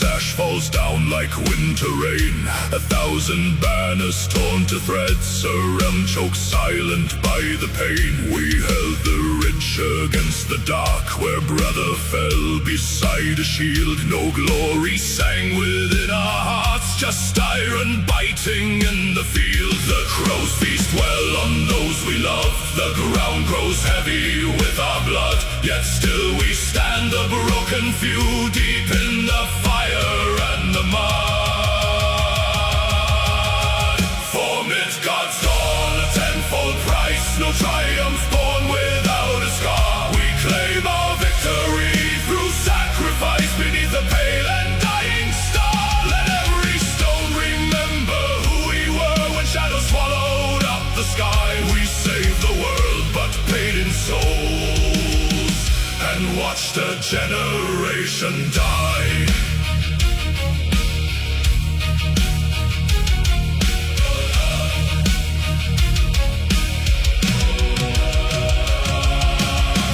sash falls down like winter rain. 1,000 banners torn to threads, a realm choked silent by the pain. We held the ridge against the dark, where brother fell beside a shield. No glory sang within our hearts, just iron biting in the field. The crows feast well on those we love, the ground grows heavy with our blood. Yet still we stand, a broken few, deep in the fire and the mud. For Midgard's dawn, a tenfold price, no triumph born without a scar. We claim our victory through sacrifice beneath the pale and dying star. Let every stone remember who we were when shadows swallowed up the sky. We saved the world but paid in souls, and watched a generation die.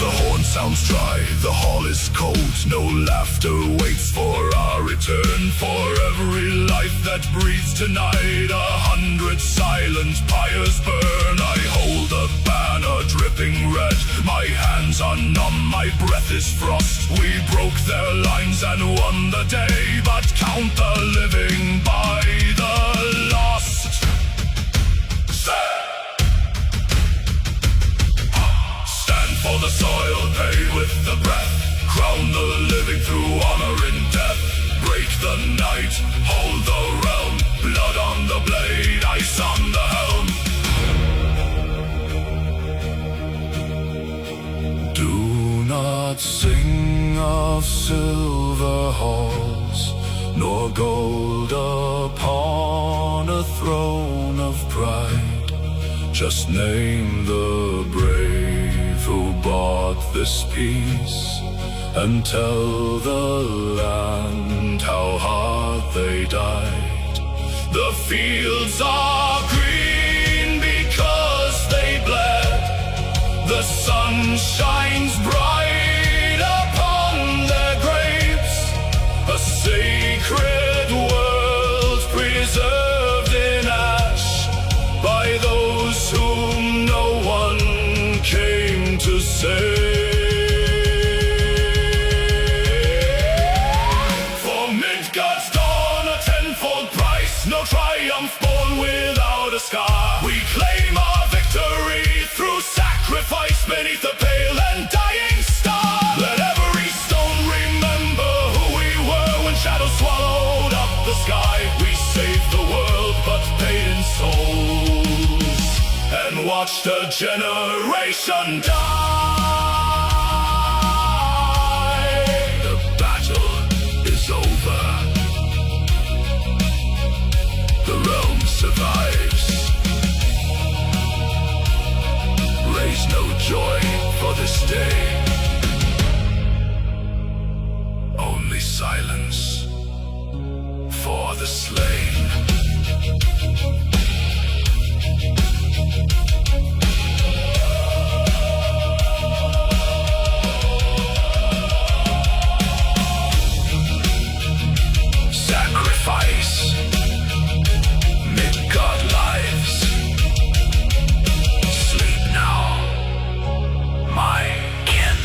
The horn sounds dry, the hall is cold. No laughter waits for our return. For every life that breathes tonight, 100 silent pyres burn. I hold a banner dripping red, my hands are numb, my breath is frost. We broke their lines and won the day, but count the living by the lost. Stand for the soil, pay with the breath, crown the living through honor in death. Break the night, hold the realm, blood on the blade, ice on the helm. Do not sing of silver halls, nor gold upon a throne of pride. Just name the brave who bought this peace, and tell the land how hard they died. The fields are green because they bled. The sun shines bright upon their graves, a sacred world preserved in ash by those whom no one came to save. For Midgard's dawn, a tenfold price, no triumph born without a scar. We claim our victory through sacrifice beneath the pale and dying star. Let every stone remember who we were when shadows swallowed up the sky. We saved the world but paid in souls, and watched a generation die. The battle is over, the realm survives. Raise no joy for this day, only silence for the slain. Sacrifice, Midgard lives. Sleep now, my kin.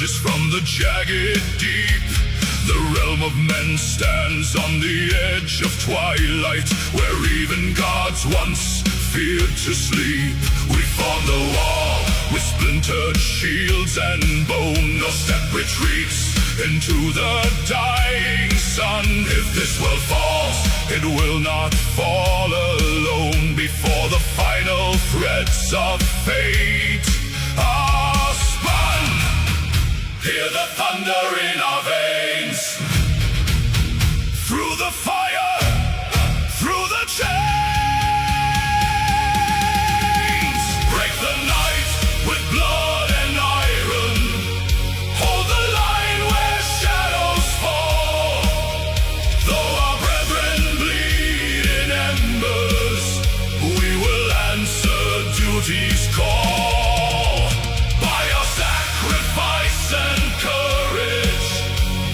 emerges from the jagged deep. The realm of men stands on the edge of twilight, where even gods once feared to sleep. We form the wall with splintered shields and bone. No step retreats into the dying sun. If this world falls, it will not fall alone. Before the final threads of fate are spun, hear the thunder in our veins. Through the fire, through the chains, break the night with blood and iron. Hold the line where shadows fall. Though our brethren bleed in embers, we will answer duty's call. By our sacrifice and courage,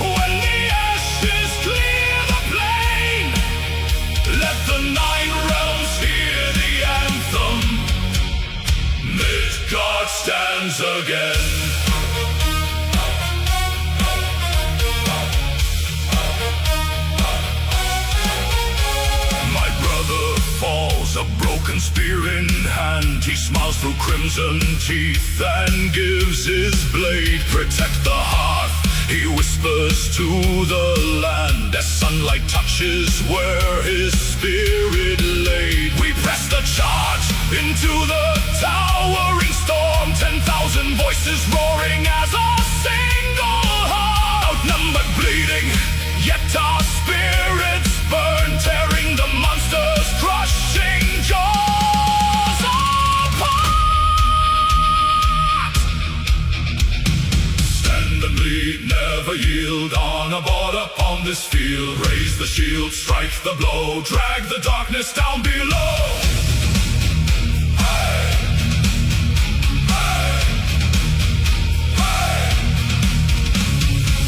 when the ashes clear the plain, let the 9 realms hear the anthem. Midgard stands again. My brother falls, a broken spear in hand. He smiles through crimson teeth and gives his blade. Protect the hearth, he whispers to the land, as sunlight touches where his spirit laid. We press the charge into the towering storm, 10,000 voices roaring as a single heart. Outnumbered, bleeding, yet our spirits burn, tearing the monsters, crushing jaws apart. Stand and bleed, never yield. On a border upon this field, raise the shield, strike the blow, drag the darkness down below.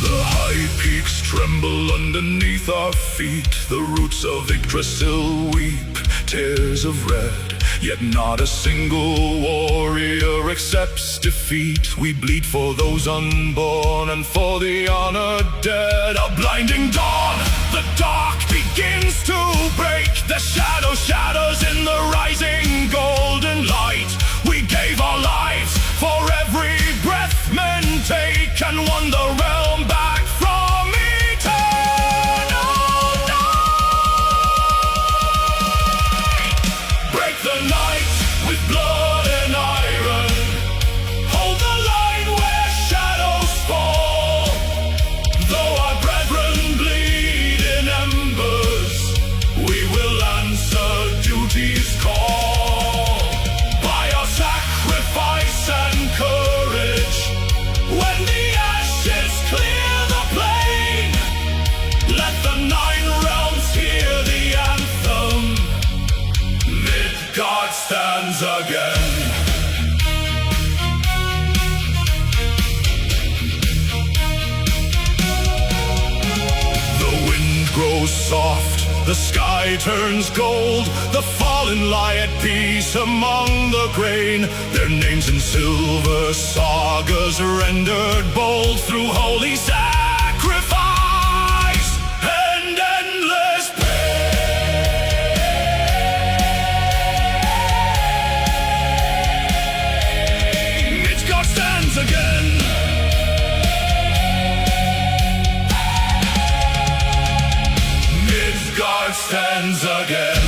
The high peaks tremble underneath our feet. The roots of Yggdrasil weep tears of red. Yet not a single warrior accepts defeat. We bleed for those unborn and for the honored dead. A blinding dawn, the dark begins to break. The shadow shatters in the rising golden light. We gave our lives for every breath men take, and won the realm back from eternal night. Break the night with blood and iron. Hold the line where shadows fall. Though our brethren bleed in embers, we will answer duty's call. By our sacrifice and courage, when the ashes clear the plain, let the 9 realms hear the anthem. Midgard stands again. The wind grows soft, the sky turns gold. The fallen lie at peace among the grain. Their names in silver sagas rendered bold through holy sacrifice and endless pain. Midgard stands again. Midgard stands again.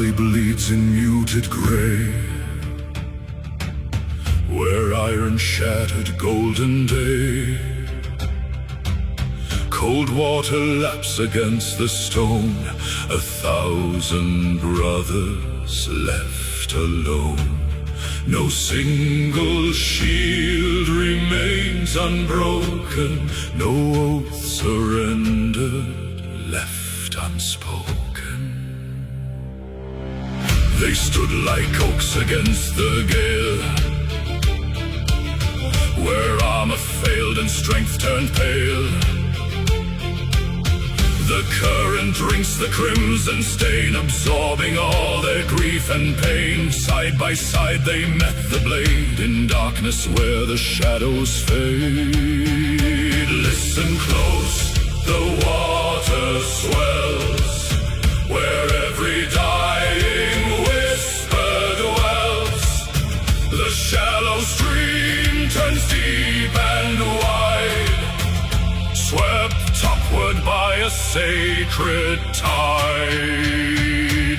valley bleeds in muted gray, where iron shattered golden day. Cold water laps against the stone, 1,000 brothers left alone. No single shield remains unbroken, no oath surrendered, left unspoken. They stood like oaks against the gale, where armor failed and strength turned pale. The current drinks the crimson stain, absorbing all their grief and pain. Side by side they met the blade, in darkness where the shadows fade. Listen close, the water swells, where every dying whisper dwells. The shallow stream turns deep and wide, swept upward by a sacred tide.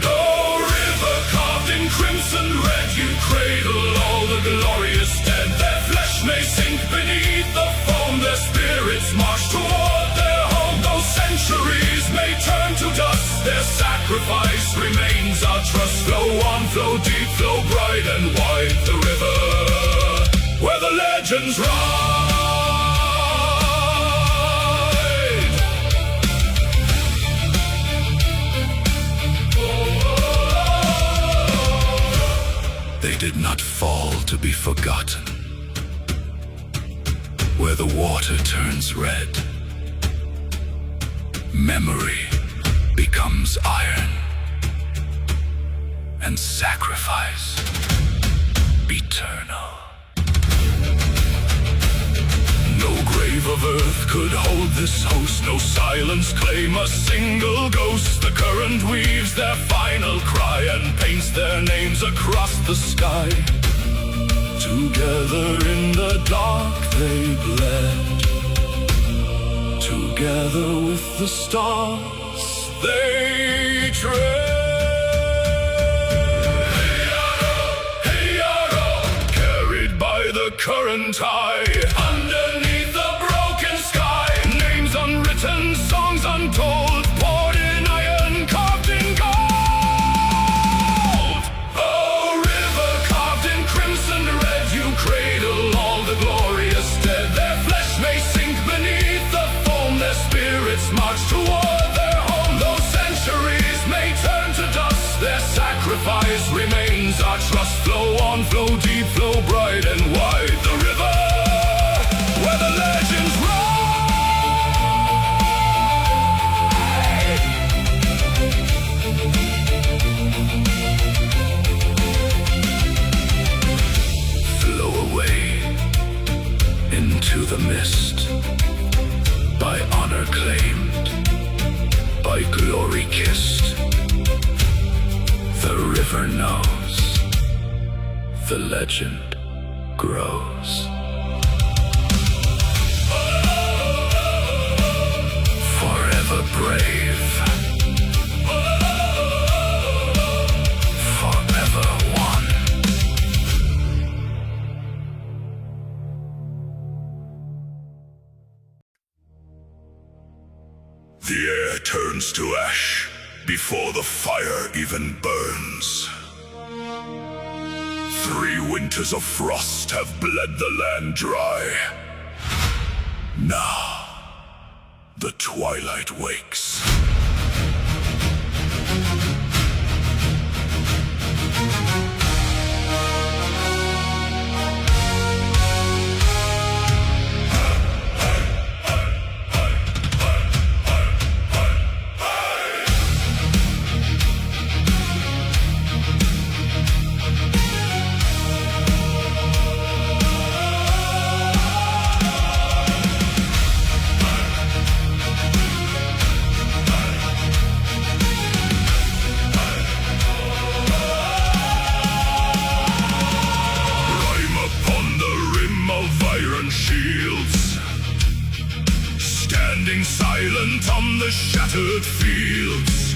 Oh, river carved in crimson red, you cradle all the glorious dead. Their flesh may sink beneath the foam, their spirits march toward their home. Though centuries may turn to dust, their sacrifice remains our trust. Flow on, flow deep, flow bright and wide, the river where the legends rise. They did not fall to be forgotten, where the water turns red, memory becomes iron, and sacrifice eternal. No grave of earth could hold this host, no silence claim a single ghost. The current weaves their final cry and paints their names across the sky. Together in the dark they bled, together with the stars they tread. Carried by the current tide, underneath the broken sky, names unwritten, songs untold, poured in iron, carved in gold. Oh, river carved in crimson red, you cradle all the glorious dead. Their flesh may sink beneath the foam, their spirits march toward their home. Though centuries may turn to dust, their sacrifice remains our trust. Flow on, flow deep, flow bright and wide, the river where the legends ride. Flow away into the mist, by honor claimed, by glory kissed. The river knows, the legend grows. Forever brave, forever one. The air turns to ash before the fire even burns. 3 winters of frost have bled the land dry. Now, the twilight wakes. Silent on the shattered fields,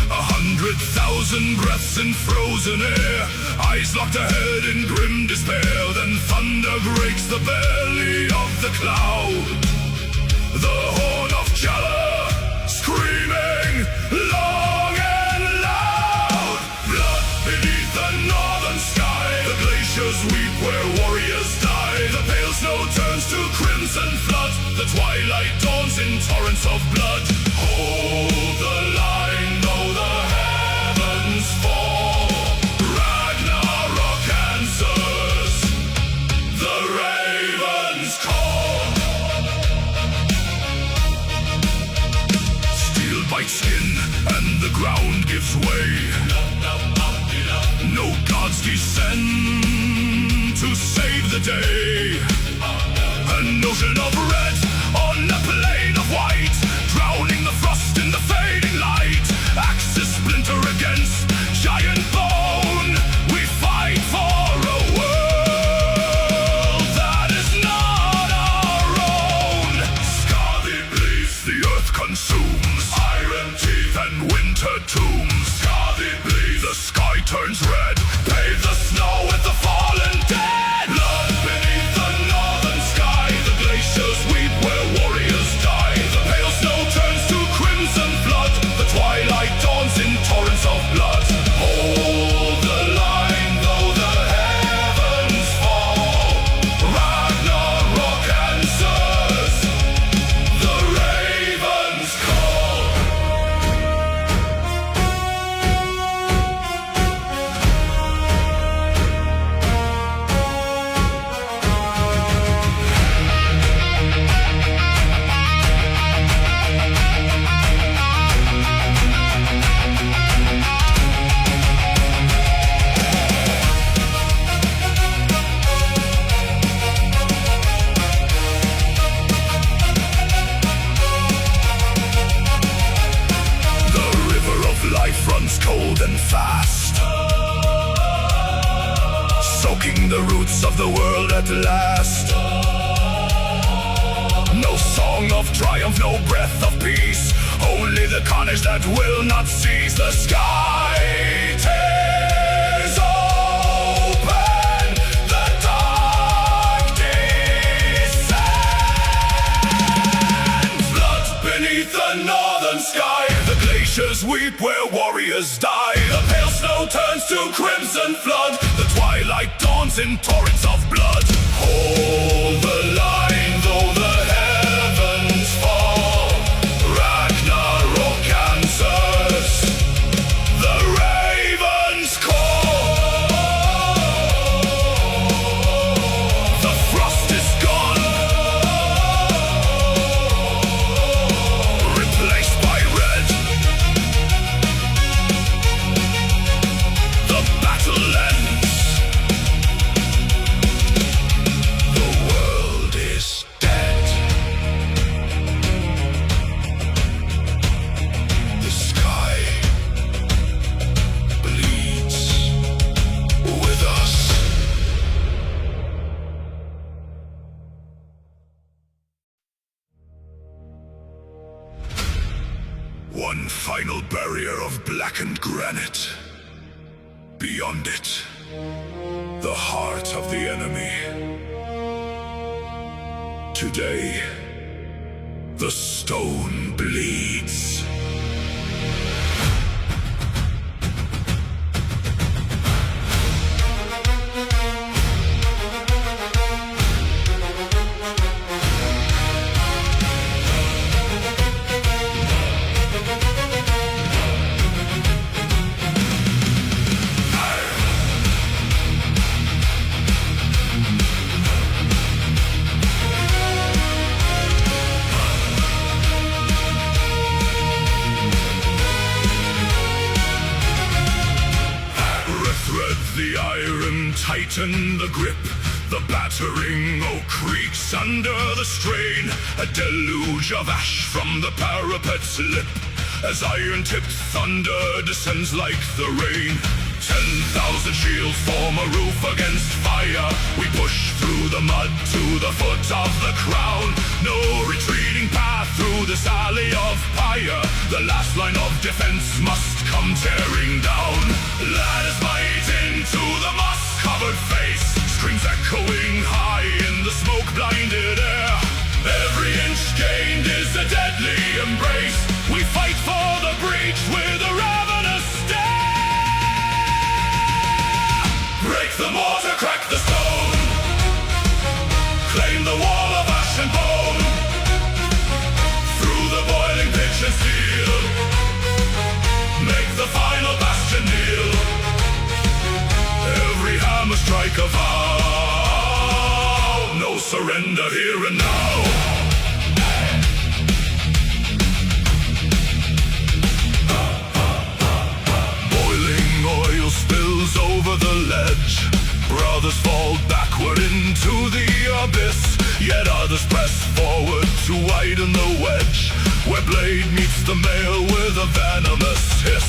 100,000 1,000 breaths in frozen air, eyes locked ahead in grim despair. Then thunder breaks the belly of the cloud. The horn of Jala, screaming long and loud. Blood beneath the northern sky, the glaciers weep where warriors die. The pale snow turns to crimson flood, the twilight dawns in torrents of blood. Hold the line though the heavens fall, Ragnarok answers, the ravens call. Steel bites skin and the ground gives way. No gods descend to save the day. An ocean of red on a plain of white, drowning the frost in the fading light. Axes splinter against giant bone. We fight for a world that is not our own. Scarthy bleeds, the earth consumes, iron teeth and winter tombs. Scarthy bleeds, the sky turns red, pave the snow with the fallen dead. Blood beneath the northern sky, the glaciers weep where warriors die. The pale snow turns to crimson flood, the twilight dawns in torrents of blood. Hold the line though the heavens fall, Ragnarok answers, the ravens call. The river of life runs cold and fast, soaking the roots of the world at last. No song of triumph, no breath of peace, only the carnage that will not cease. The sky tears open, the dark descends. Blood beneath the northern sky, the glaciers weep where warriors die. The pale snow turns to crimson flood, the twilight dawns in torrents of blood. Hold the line though the heavens fall, Ragnarok answers, the ravens call. The frost is gone, replaced by red. The battle ends, the world is dead. The sky bleeds with us. One final barrier of blackened granite. Beyond it, the heart of the enemy. Today, the stone bleeds. The iron tighten the grip, the battering oak creaks under the strain. A deluge of ash from the parapet's lip, as iron-tipped thunder descends like the rain. 10,000 shields form a roof against fire. We push through the mud to the foot of the crown. No retreating path through this alley of fire. The last line of defense must come tearing down. others fall backward into the abyss. Yet others press forward to widen the wedge, where blade meets the mail with a venomous hiss.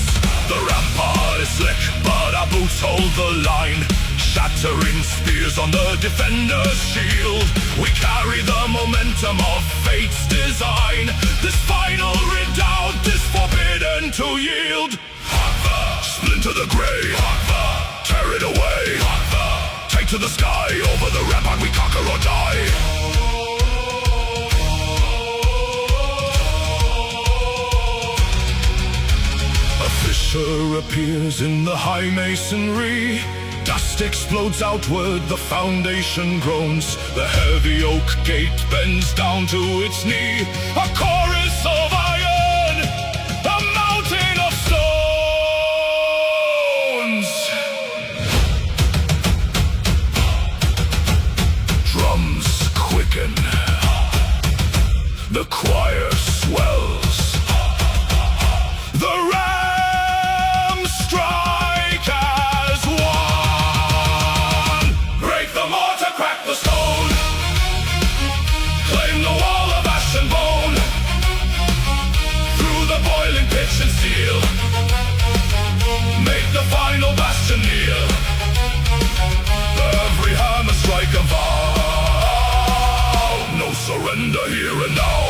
The rampart is slick, but our boots hold the line, shattering spears on the defender's shield. We carry the momentum of fate's design. This final redoubt is forbidden to yield. Splinter the grey, tear it away. Take to the sky, over the rampart we conquer or die. A fissure appears in the high masonry. Dust explodes outward, the foundation groans. The heavy oak gate bends down to its knee. A chorus of iron, a mountain of stones. Drums quicken, the choir swells. The rams strike as one. Break the mortar, crack the stone. Claim the wall of ash and bone. Through the boiling pitch and steel, make the final bastion kneel. Every hammer strike a vow. No surrender here and now.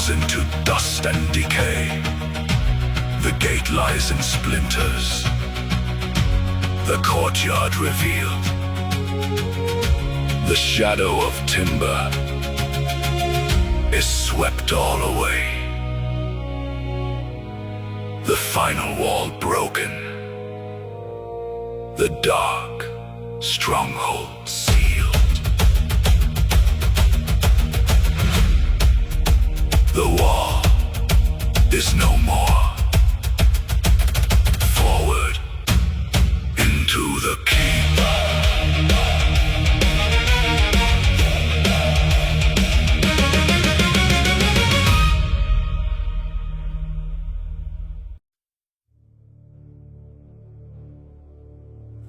Into dust and decay. The gate lies in splinters, the courtyard revealed. The shadow of timber is swept all away. The final wall broken, the dark stronghold sealed. The wall is no more. Forward into the keep.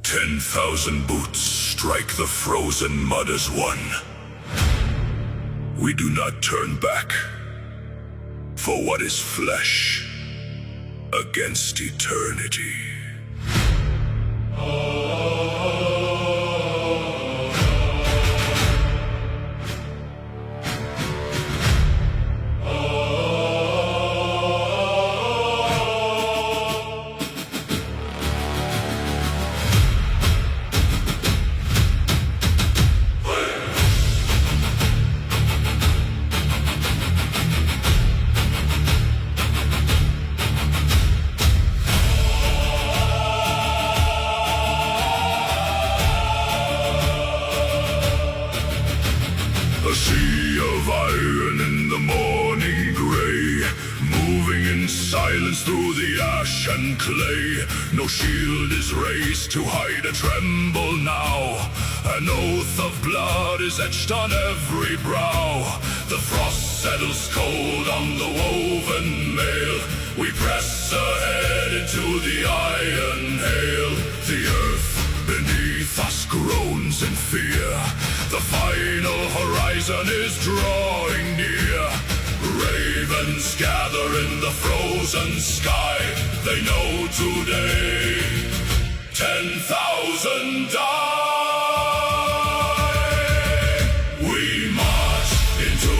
10,000 boots strike the frozen mud as one. We do not turn back. For what is flesh against eternity? A sea of iron in the morning gray, moving in silence through the ash and clay. No shield is raised to hide a tremble now. An oath of blood is etched on every brow. The frost settles cold on the woven mail. We press ahead into the iron hail. The earth beneath us groans in fear. The final horizon is drawing near. Ravens gather in the frozen sky. They know today 10,000 die. We march into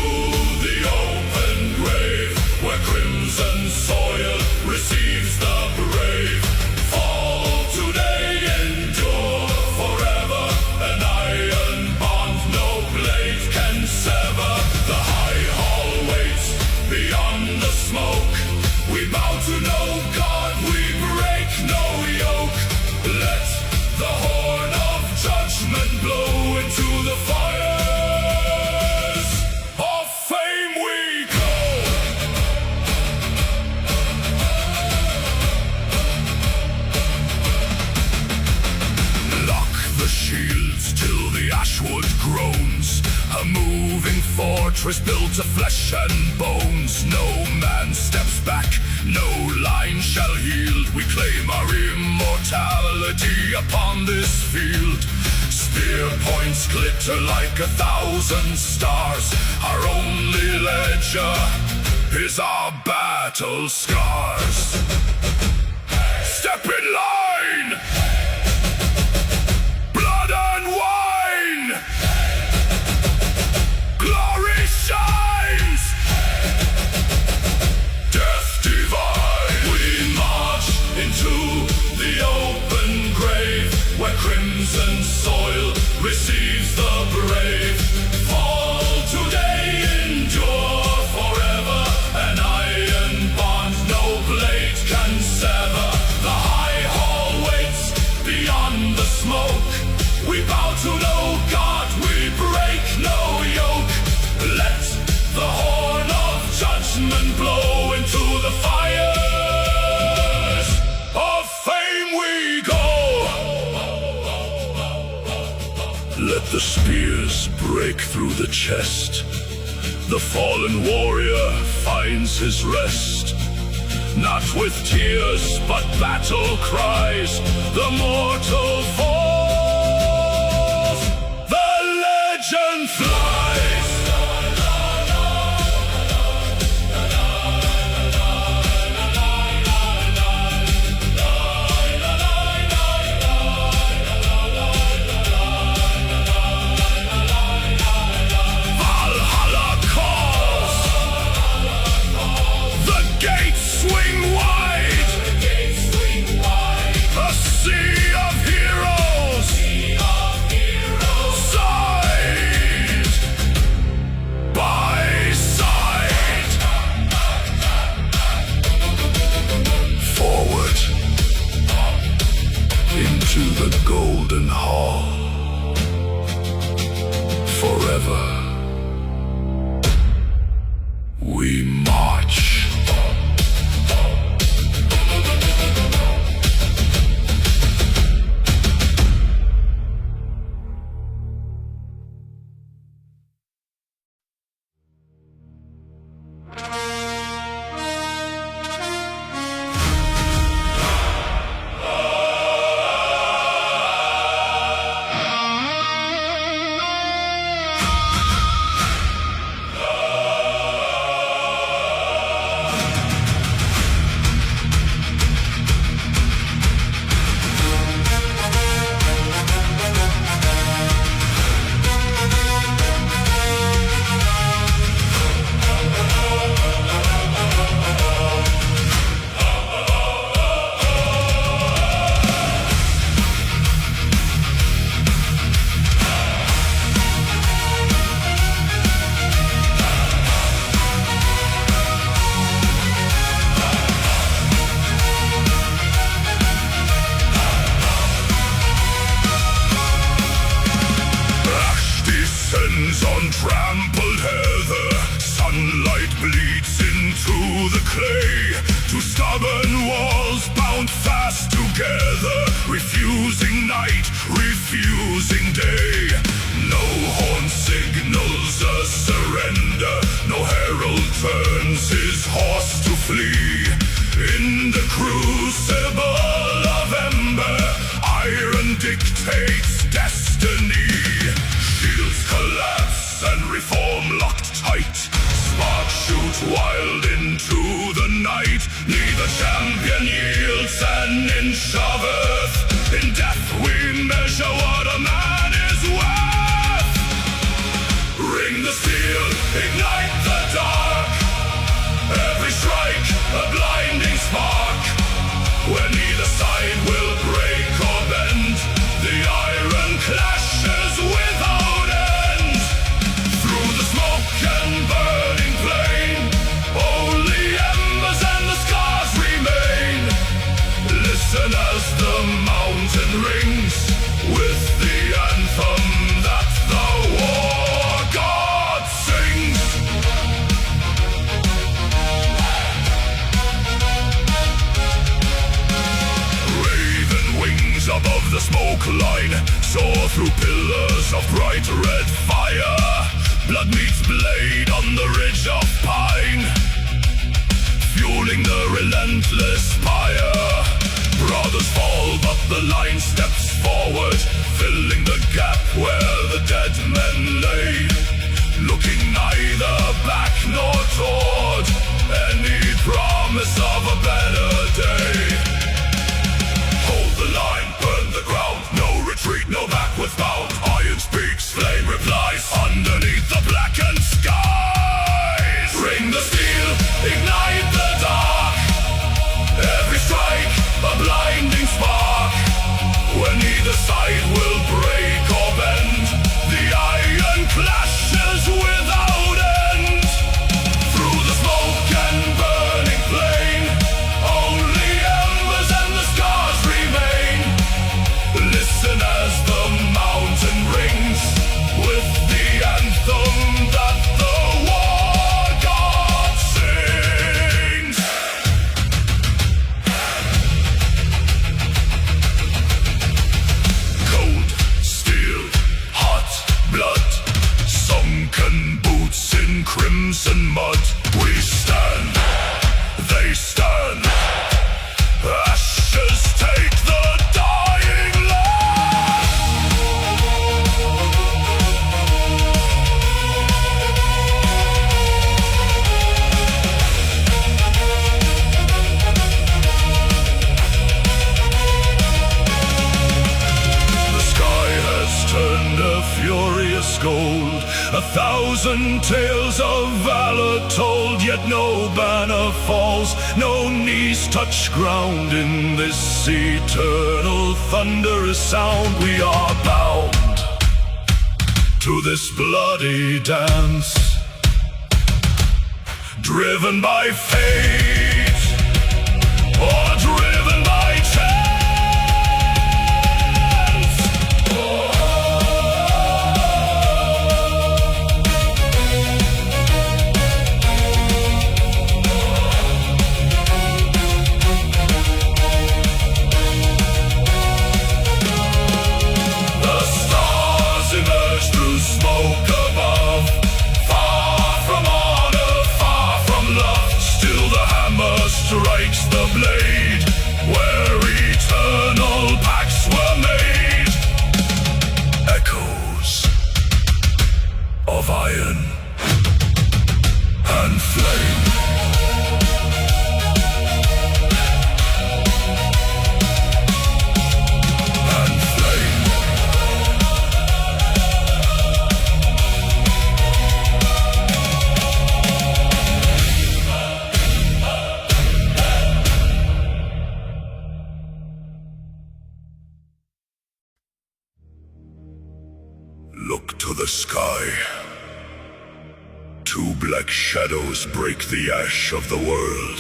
the open grave, where crimson soil receives the brave. Fall today, endure forever. An iron bond no blade can sever. The high hall waits beyond the smoke. We bow to no god, we break no yoke. fortress built of flesh and bones. No man steps back, no line shall yield. We claim our immortality upon this field. Spear points glitter like 1,000 stars. Our only ledger is our battle scars. Step in line! Blood and wine! Glory shines! Death divine! We march into the open grave, where crimson soil receives the brave. Fall today, endure forever. An iron bond no blade can sever. The high hall waits beyond the smoke. We bow to no god, we break no yoke. Let the horn of judgment blow into the fires of fame we go. Let the spears break through the chest. The fallen warrior finds his rest. Not with tears, but battle cries. The mortal falls. The legend flies. Valhalla calls. The gates swing wide. A sea of heroes. Side by side. Forward into the golden hall. Forever we march. On trampled heather, sunlight bleeds into the clay. Two stubborn walls bound fast together, refusing night, refusing day. No horn signals a surrender, no herald turns his horse to flee. In the crucible of ember, iron dictates destiny. Shields collapse and reform locked tight. Sparks shoot wild into the night. Neither champion yields an inch of earth. In death we measure what a man is worth. Ring the steel, ignite the dark. Every strike a blinding spark. Where neither side will break or bend, the iron clashes without end. Through the smoke and burning flame, only embers and the scars remain. Listen as the mountain rings with the anthem that the war god sings. Raven wings above the smoke line soar through pillars of bright red fire. Blood meets blade on the ridge of pine, fueling the relentless fire. Brothers fall, but the line steps forward, filling the gap where the dead men lay, looking neither back nor toward any promise of a better day. Hold the line, burn the ground, no retreat, no backward bound. Iron speaks, flame replies, underneath the blackened skies. Ring the steel, ignite the dark, every strike a blinding spark. When either side will break or bend, the iron clashes without end. Through the smoke and burning flame, only embers and the scars remain. Listen as the mountain rings with the anthem that the war god sings. Cold steel, hot blood, sunken boots in crimson mud. We stand, they stand, ashes take the dying land. The sky has turned a furious gold, 1,000 tales of valor told, yet no banner falls, no knees touch ground in this eternal thunderous sound. We are bound to this bloody dance, driven by fate or driven by chance. The stars emerge through smoke above, far from honor, far from love. Still the hammer strikes the blade where eternal pacts were made. Echoes of iron and flame. And flame. Look to the sky. Two black shadows break the ash of the world.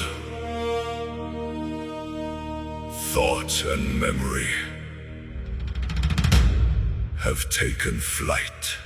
Thought and memory have taken flight.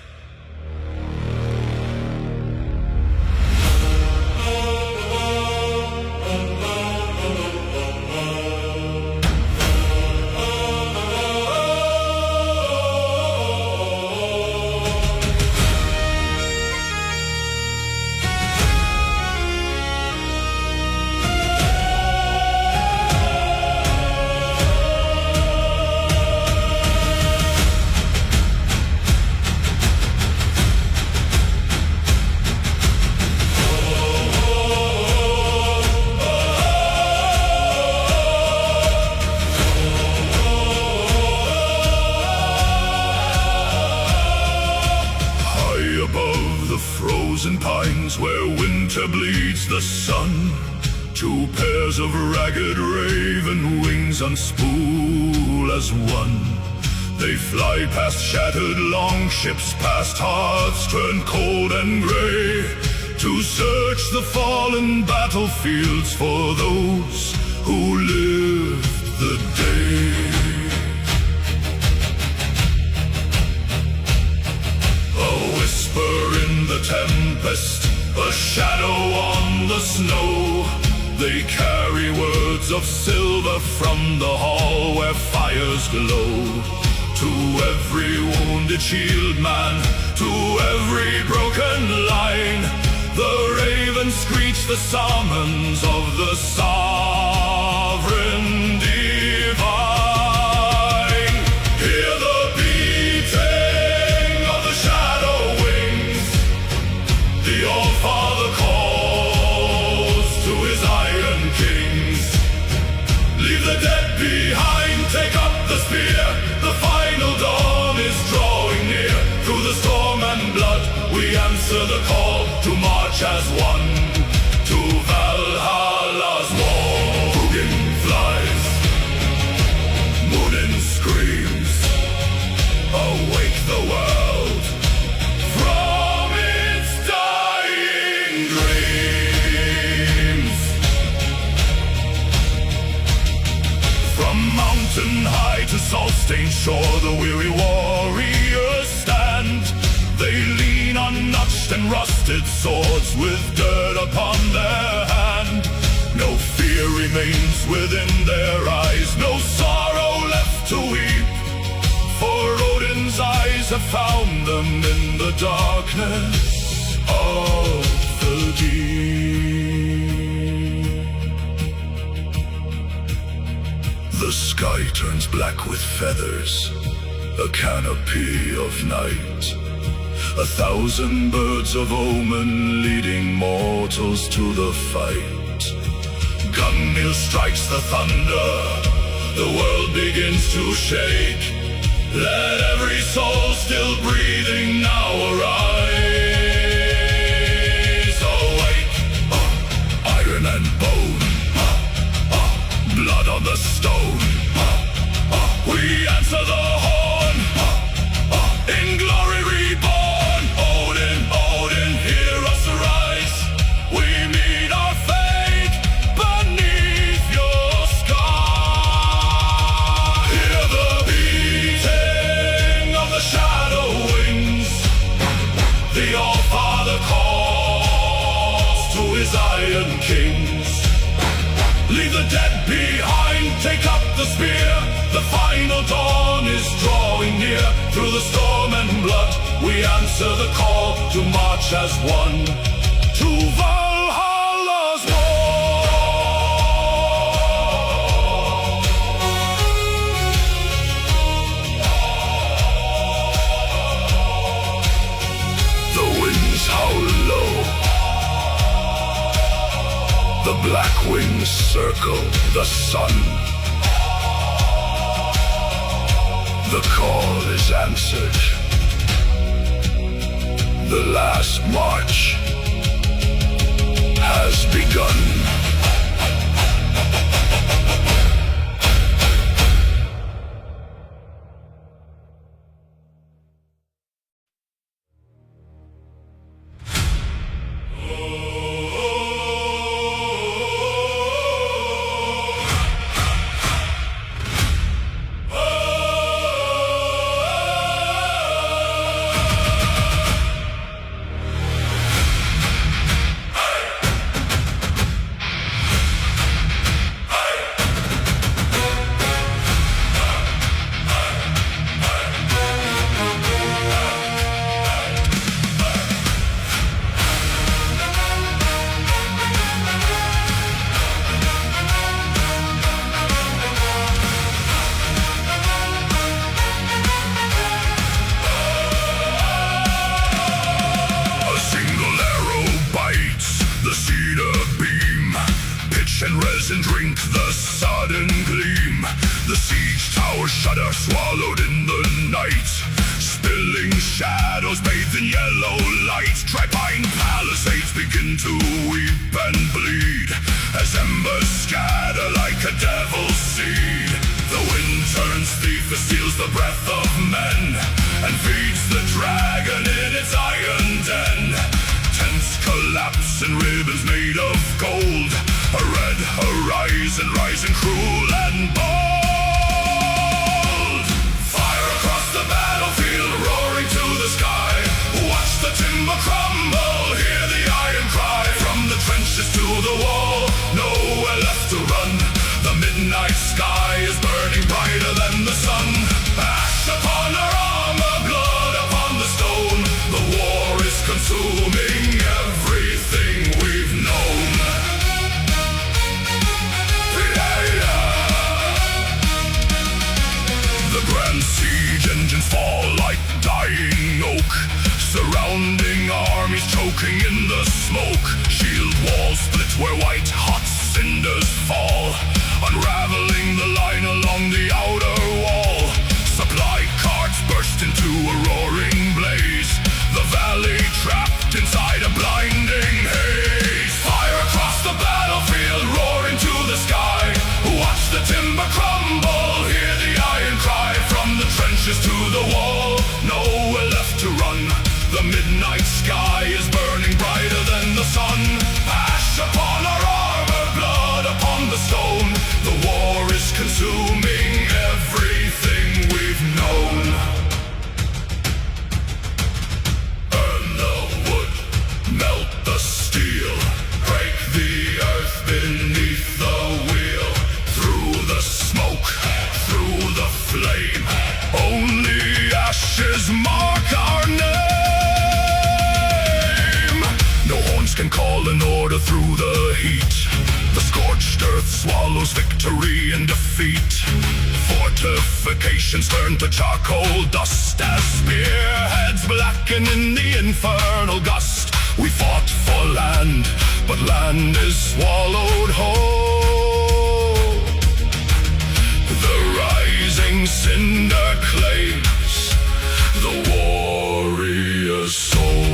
Frozen pines where winter bleeds the sun, two pairs of ragged raven wings unspool as one. They fly past shattered longships, past hearts turned cold and gray, to search the fallen battlefields for those who lived the day. The tempest, a shadow on the snow. They carry words of silver from the hall where fires glow, To every wounded shield man, to every broken line, the ravens screech the summons of the sovereign divine. Hear the beating of the shadow wings. The All-Father calls to his iron kings. Leave the dead behind, take up the spear. The final dawn is drawing near. Through the storm and blood, we answer the call to march as one to Valhalla's wall. Hugin flies, Munin screams, awake the world from its dying dreams. From mountain high to salt-stained shore, the weary warriors stand. They lean on notched and rusted swords with dirt upon their hand. No fear remains within their eyes, no sorrow left to weep. For Odin's eyes have found them in the darkness of the deep. The sky turns black with feathers, a canopy of night. 1,000 birds of omen leading mortals to the fight. Gungnir strikes the thunder, the world begins to shake. Let every soul still breathing now arise. Awake, iron and bone, blood on the stone. We answer the horn, in glory reborn. Odin, Odin, hear us arise. We meet our fate beneath your sky. Hear the beating of the shadow wings. The All-Father calls to his iron kings. Leave the dead behind, take up the spear. The final dawn is drawing near. Through the storm and blood, we answer the call to march as one to Valhalla's wall. The winds howl low, the black wings circle the sun. The call is answered. The last march has begun. And drink the sudden gleam. The siege towers shudder, swallowed in the night. Spilling shadows bathed in yellow light. Dry-pine palisades begin to weep and bleed as embers scatter like a devil's seed. The wind turns thief, it steals the breath of men and feeds the dragon in its iron den. Tents collapse and ribbons made of gold. A red horizon rising cruel and bold. Fire across the battlefield, roaring to the sky. Watch the timber crumble, hear the iron cry. From the trenches to the wall, nowhere left to run. The midnight sky is burning brighter than the sun. Ash upon Smoking in the smoke, shield walls split where white hot cinders fall, unraveling the line along the outer wall. Supply carts burst into a roaring blaze, the valley trapped inside a blinding haze. Fire across the battlefield, roaring to the sky. Watch the timber crumble, hear the iron cry. From the trenches to the wall, nowhere left to run. The midnight sky is burning brighter than the sun. Ash upon our armor, blood upon the stone. The war is consuming everything we've known. Burn the wood, melt the steel, break the earth beneath the wheel. Through the smoke, through the flame, only ashes mark our name. Can call an order through the heat. The scorched earth swallows victory and defeat. Fortifications turn to charcoal dust as spearheads blacken in the infernal gust. We fought for land, but land is swallowed whole. The rising cinder claims the warrior's soul.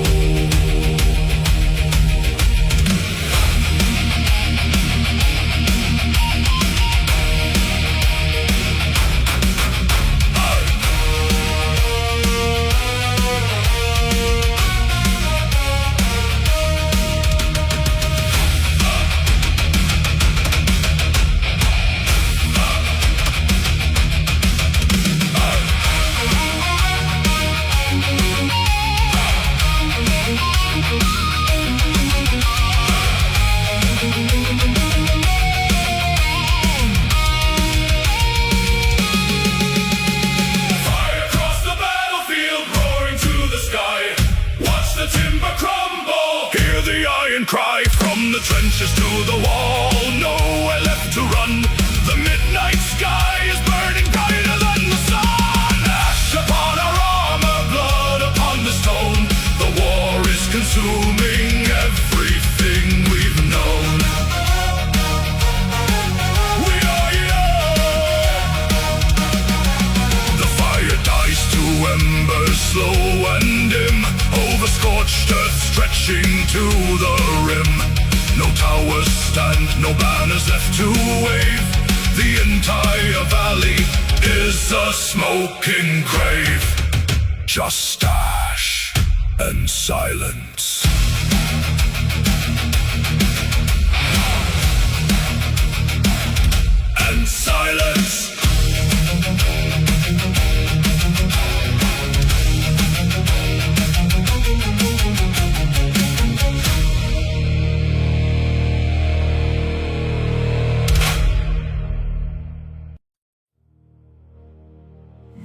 Cry from the trenches to the wall, nowhere left to run. The midnight sky is burning brighter than the sun. Ash upon our armor, blood upon the stone. The war is consuming everything we've known. We are young. The fire dies to embers slow and dim, over scorched earth stretching to the rim. No towers stand, no banners left to wave. The entire valley is a smoking grave. Just ash and silence. And silence.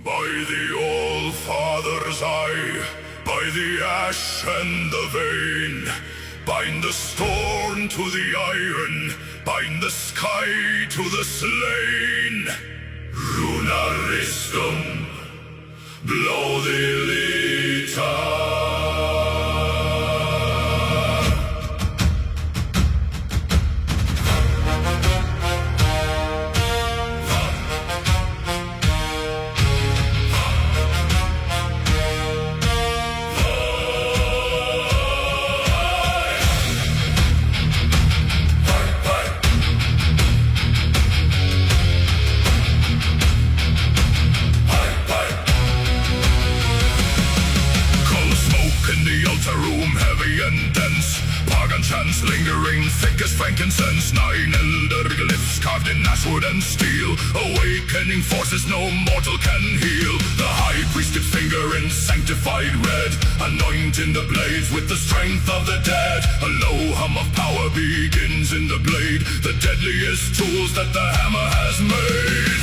By the All-Father's eye, by the ash and the vein, bind the storm to the iron, bind the sky to the slain. Runaristum, blow the lita. Chants lingering thick as frankincense. 9 elder glyphs carved in ashwood and steel, awakening forces no mortal can heal. The high priest's finger in sanctified red, anointing the blades with the strength of the dead. A low hum of power begins in the blade, the deadliest tools that the hammer has made.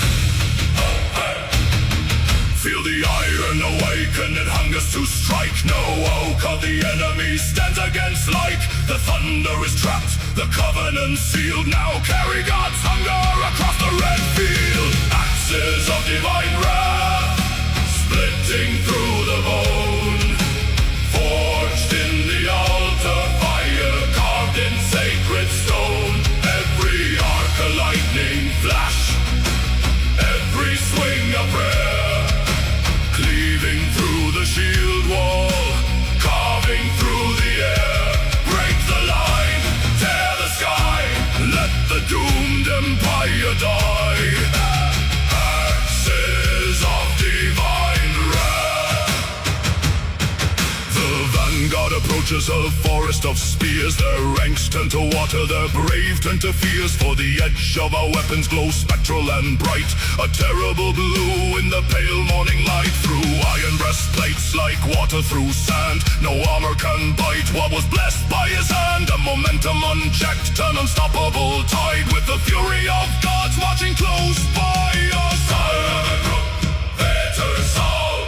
Feel the iron awaken, it hungers to strike. No oak of the enemy stands against light. The thunder is trapped, the covenant sealed. Now carry God's hunger across the red field. Axes of divine wrath, splitting through the bone, forged in the altar doomed empire die. Axes of divine wrath. The vanguard approaches a forest of spears. Their ranks turn to water, their brave turn to fears. For the edge of our weapons glows spectral and bright, a terrible blue in the pale morning light. Through iron breastplates like water through sand, no armor can bite what was blessed by his hand. A momentum unchecked, an unstoppable tide, with the fury of gods marching close by us.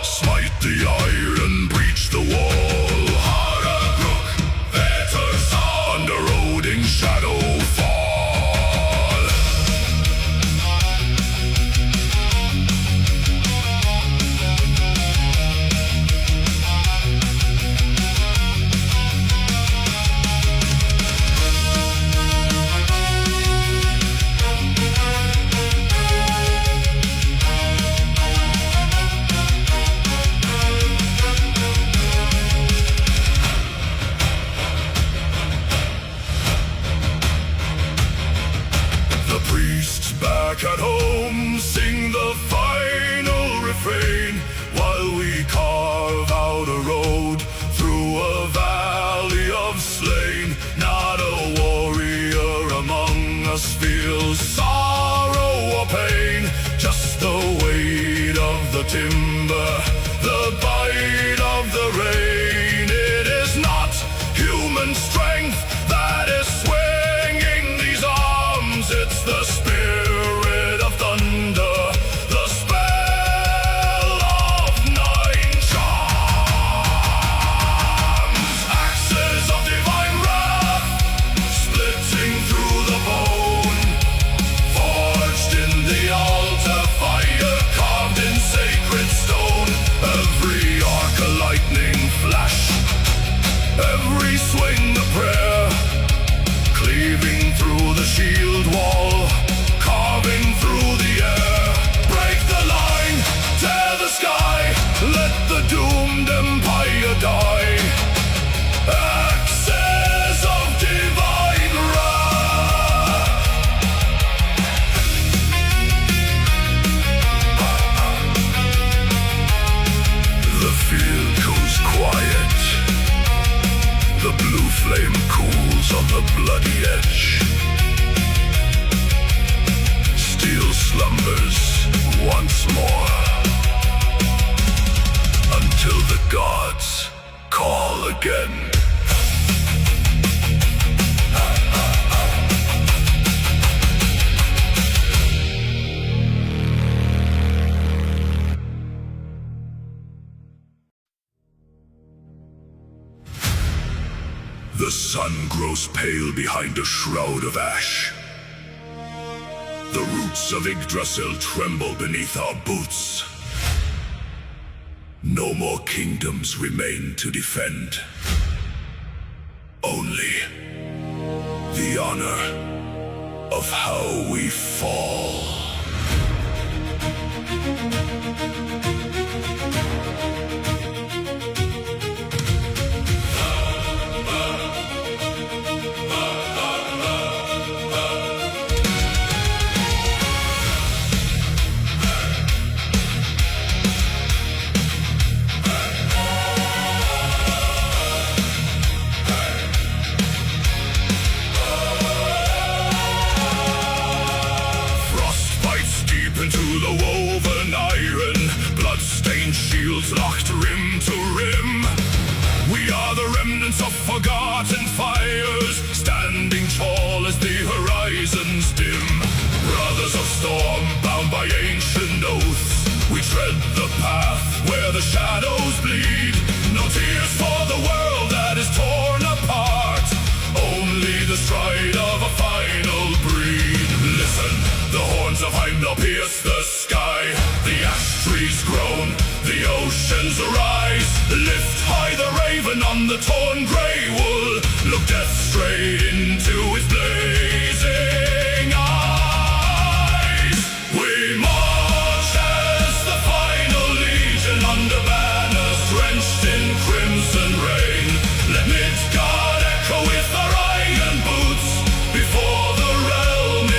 Smite the iron, breach the wall. Under Odin's shadow fall. Back at home, sing the final refrain, while we carve out a road through a valley of slain. Not a warrior among us feels sorrow or pain, just the weight of the timber, the bite of the rain. It is not human strength that is swinging these arms, it's the spirit of thunder, the spell of nine charms. Axes of divine wrath, splitting through the bone, forged in the altar fire, carved in sacred stone. Every arc a lightning flash, every swing a prayer, cleaving through the shield wall, carving through the air. Break the line, tear the sky, let the doomed empire die. Axes of divine wrath. The field goes quiet, the blue flame cools on the bloody edge. Steel slumbers once more, until the gods call again. The sun grows pale behind a shroud of ash. The roots of Yggdrasil tremble beneath our boots. No more kingdoms remain to defend. Only the honor of how we fall. Locked rim to rim, we are the remnants of forgotten fires, standing tall as the horizons dim. Brothers of storm, bound by ancient oaths, we tread the path where the shadows bleed. No tears for the world that is torn apart, only the stride of a final breed. Listen, the horns of Heimdall pierce the sky, the ash trees groan, the oceans arise. Lift high the raven on the torn grey wool, look death straight into his blazing eyes. We march as the final legion under banners drenched in crimson rain. Let Midgard echo with our iron boots before the realm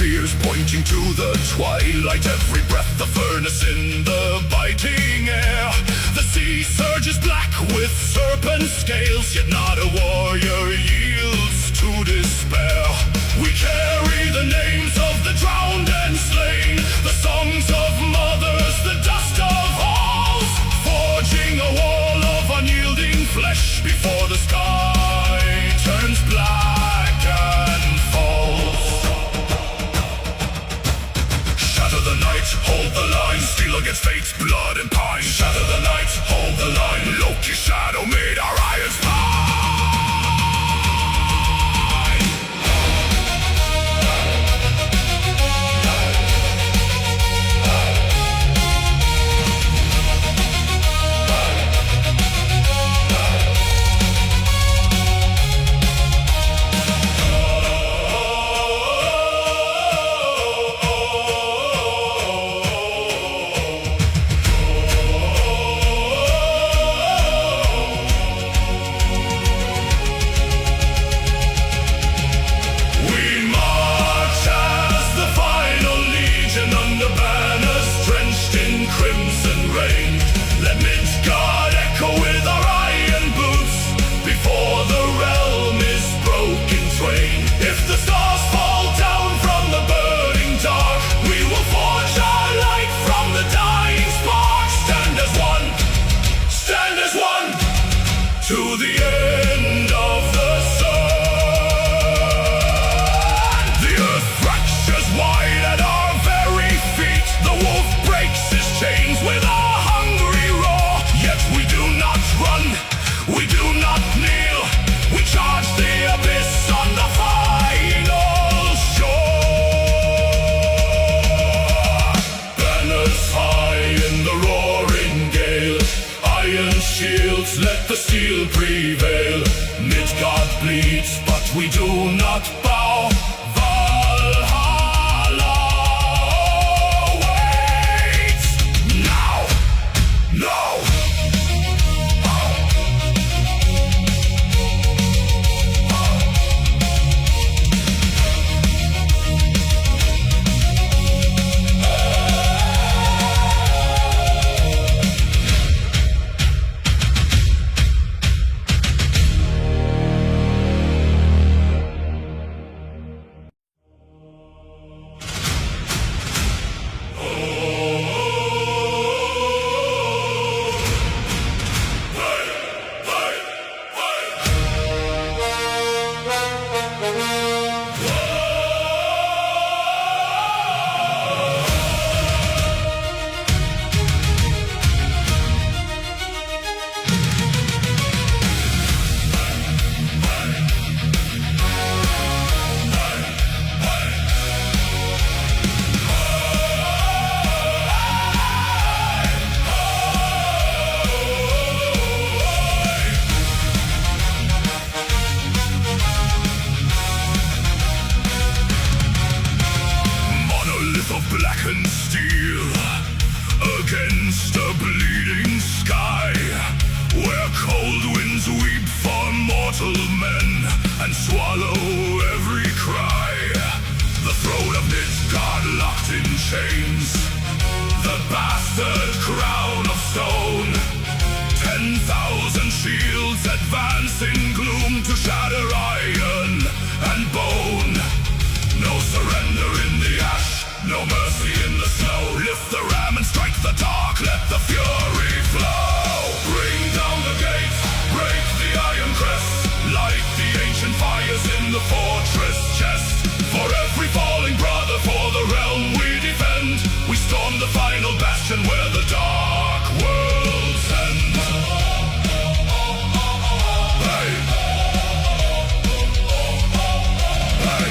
spears pointing to the twilight. Every breath the furnace in the biting air. The sea surges black with serpent scales, yet not a warrior yields to despair. We carry the names of the drowned and slain, the songs of mothers, the dust of halls, forging a wall of unyielding flesh before the sky turns black and falls. Shatter the night, hold the line, steel against fate's blood and pine. Shatter the night, hold the line, Loki's shadow made our iron spine. To the end of the sun. The earth fractures wide at our very feet. The wolf breaks his chains with a hungry roar. Yet we do not run, we do not kneel. We charge the abyss on the final shore. Banners high in the roaring gale, iron shields let the steel prevail. Midgard bleeds, but we do not bow. Valhalla waits now. No. Blackened steel against a bleeding sky, where cold winds weep for mortal men and swallow every cry. The throne of Midgard locked in chains, the bastard crown of stone. 10,000 shields advance in gloom to shatter iron and bone. No surrender in the ash, no mercy in the snow. Lift the ram and strike the dark, let the fury flow. Bring down the gates, break the iron crest, light the ancient fires in the fortress chest. For every falling brother, for the realm we defend, we storm the final bastion where the dark worlds end. Hey. Hey.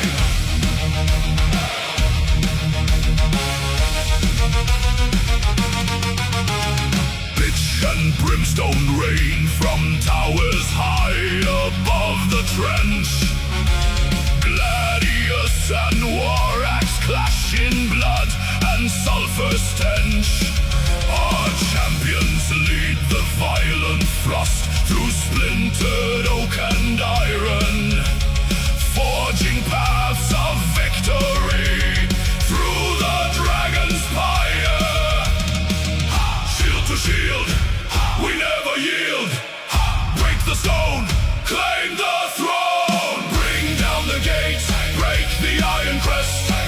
And brimstone rain from towers high above the trench. Gladius and war axe clash in blood and sulfur stench. Our champions lead the violent frost through splintered oak and iron, forging paths of victory.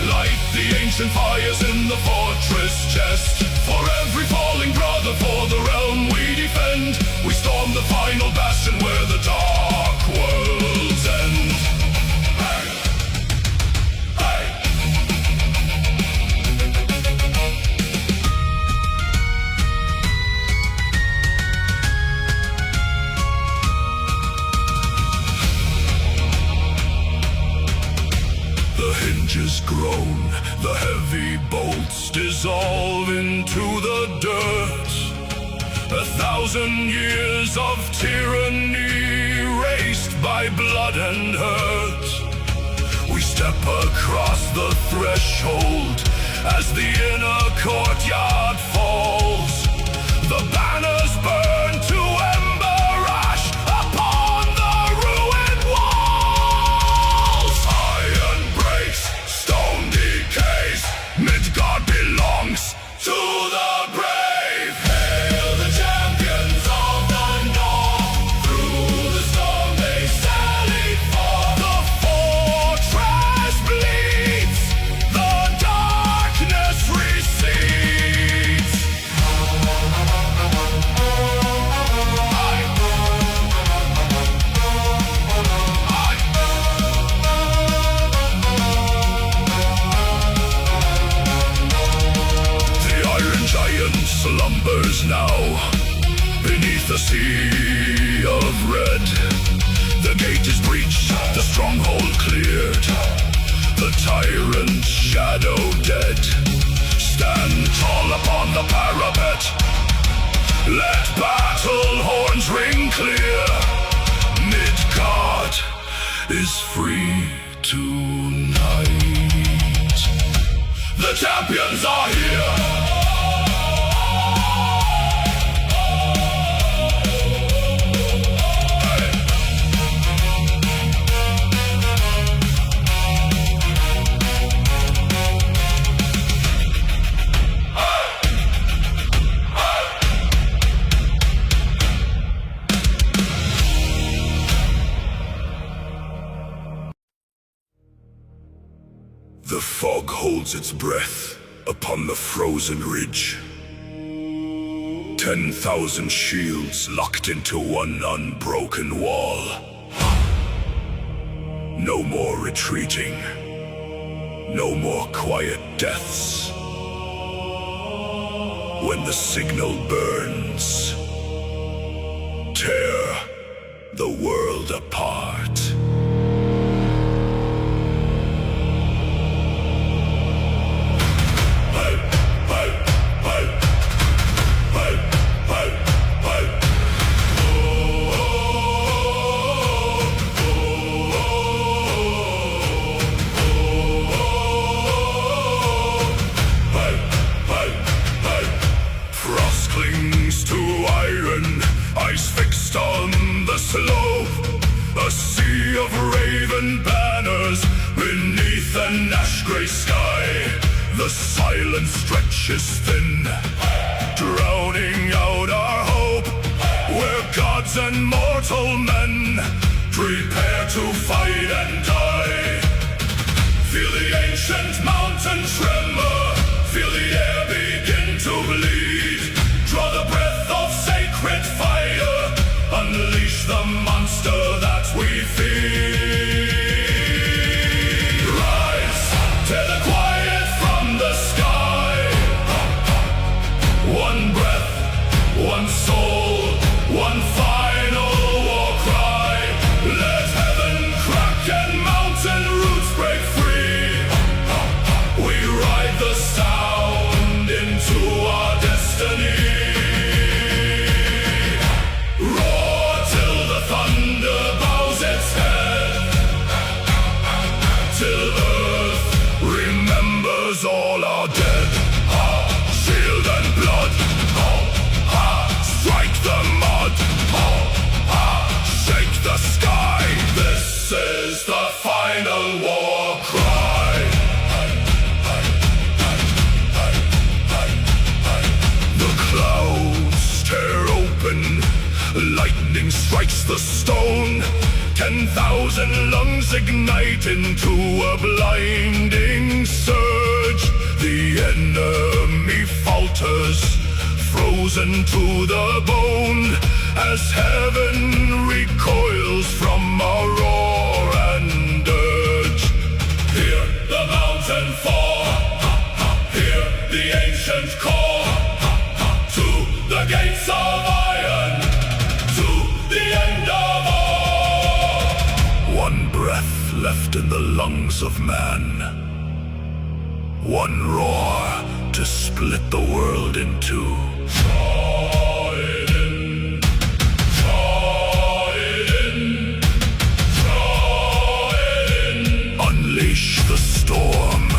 Light the ancient fires in the fortress chest. For every falling brother, for the realm we defend. We storm the final bastion where the dark worlds end. Hey! Hey! The hinges groan, the heavy bolts dissolve into the dirt. 1,000 years of tyranny erased by blood and hurt. We step across the threshold as the inner courtyard falls. The banners burn to ember ash upon the ruined walls. Iron breaks, stone decays, Midgard belongs to the brave. Hail the champions of the north, through the storm they sally forth. The fortress bleeds, the darkness recedes. The Iron Giant slumbers now beneath the sea of red. The gate is breached, the stronghold cleared, the tyrant's shadow dead. Stand tall upon the parapet, let battle horns ring clear. Midgard is free tonight. The champions are here. The fog holds its breath upon the frozen ridge. 10,000 shields locked into one unbroken wall. No more retreating. No more quiet deaths. When the signal burns, tear the world apart. Frost clings to iron, ice fixed on the slope. A sea of raven banners beneath an ash-gray sky. The silence stretches thin, drowning out our hope. Where gods and mortal men prepare to fight and die. Feel the ancient mountain tremor, feel the air begin to bleed. Draw the breath of sacred fire, unleash the monster that we feed. Rise, tear the quiet from the sky. One breath, one soul, one final war cry. Let heaven crack and mountain roots break free. We ride the sound into our destiny. Roar till the thunder bows its head, till earth remembers all our dead. Shield and blood, strike the mud, shake the sky. This is the final war cry. The clouds tear open, lightning strikes the stone. 10,000 lungs ignite into a blinding surge. The enemy falters, frozen to the bone, as heaven recoils from our roar and dirge. Hear the mountain fall, hear the ancient call, to the gates of iron, to the end of all. One breath left in the lungs of man, one roar to split the world in two. Draw it in, draw it in, draw it in. Unleash the storm.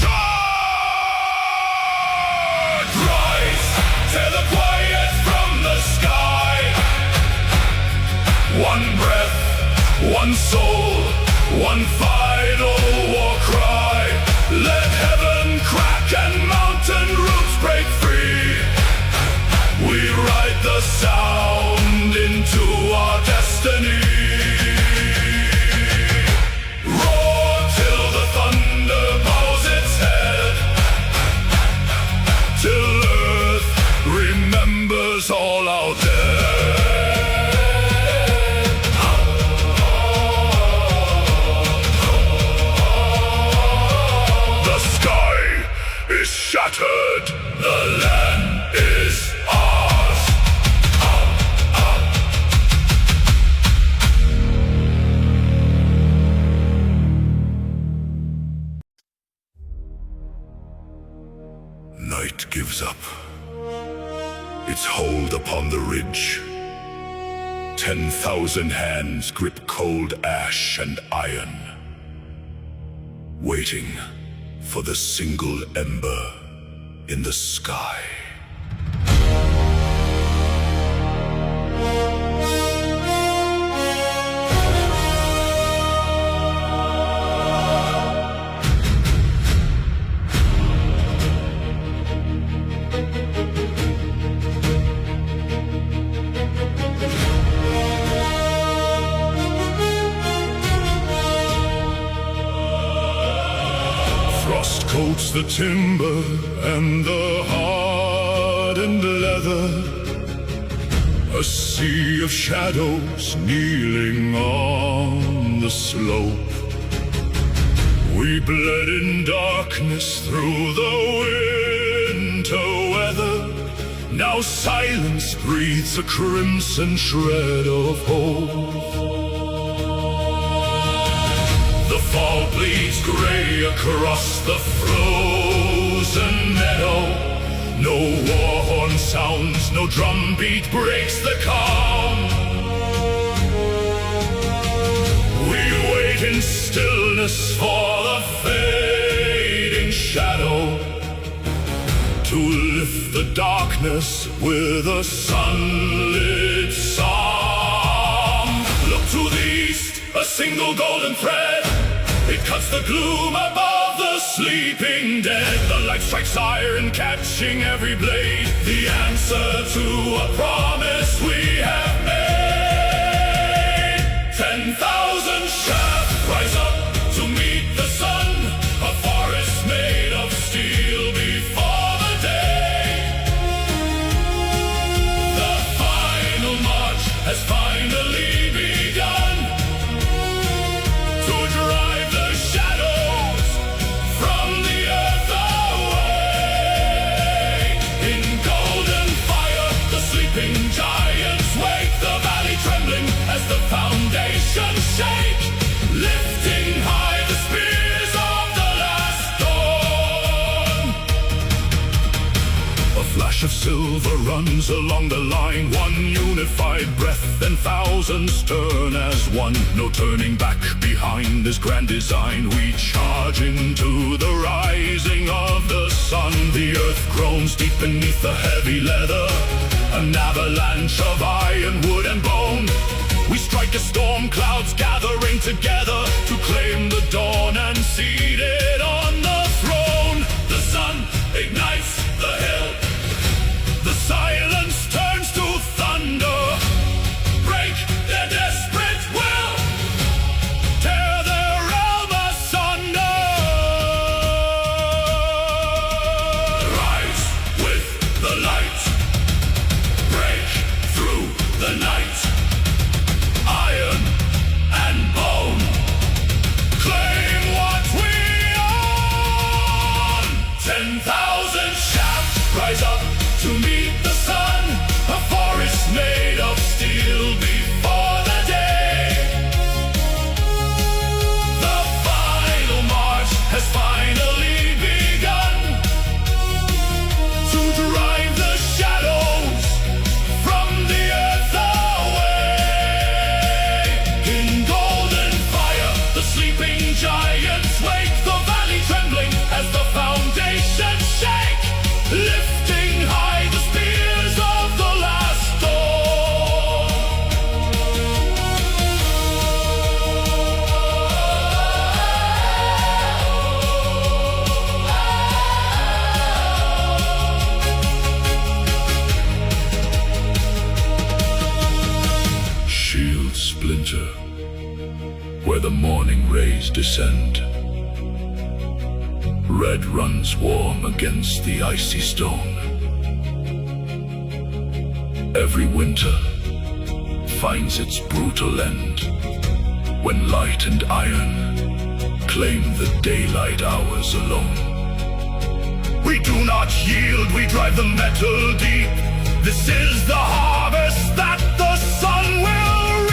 Charge! Rise, tear the quiet from the sky. One breath, one soul, one final war cry. Let heaven crack and mountain roots break free. We ride the sound into our destiny. Roar till the thunder bows its head, till earth remembers all our dead. Shattered, the land is ours. Night gives up its hold upon the ridge. 10,000 hands grip cold ash and iron, waiting for the single ember in the sky. Frost coats the timber and the hardened leather, a sea of shadows kneeling on the slope. We bled in darkness through the winter weather. Now silence breathes a crimson shred of hope. The fall bleeds gray across the frozen meadow. No war horn sounds, no drumbeat breaks the calm. We wait in stillness for the fading shadow to lift the darkness with a sunlit psalm. Look to the east, a single golden thread. It cuts the gloom above the sleeping dead. The light strikes iron, catching every blade. The answer to a promise we have made. 10,000 shafts rise up to meet the sun. A forest made of steel before the day. The final march has finally begun. To drive the shadows from the earth away. In golden fire, the sleeping giants wake. The valley trembling as the foundations shake. Lifting high the spears of the last dawn. A flash of silver runs along the line. One unified breath, then thousands turn as one. No turning back behind this grand design. We charge into the rising of the sun. The earth groans deep beneath the heavy leather, an avalanche of iron, wood and bone. We strike as storm clouds gathering together to claim the dawn and seated on the throne. The sun ignites the hill, the silence turns to thunder. Break their destiny. Galloping giants wake the valley trembling as the foundations shake, lifting high the spears of the last dawn. Shields splinter where the morning rays descend. Red runs warm against the icy stone. Every winter finds its brutal end when light and iron claim the daylight hours alone. We do not yield, we drive the metal deep. This is the harvest that the sun will reap.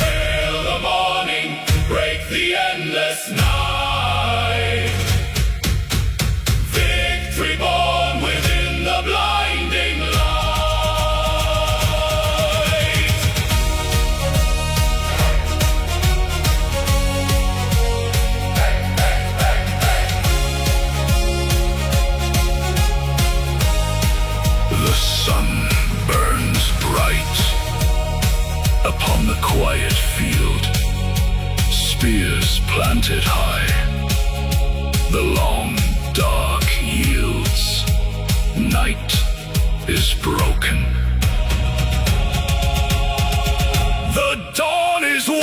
Hail the morning, break the endless night. Victory born within the blinding light. The sun burns bright upon the quiet field. Spears planted high, the long dark yields. Night is broken. The dawn is won.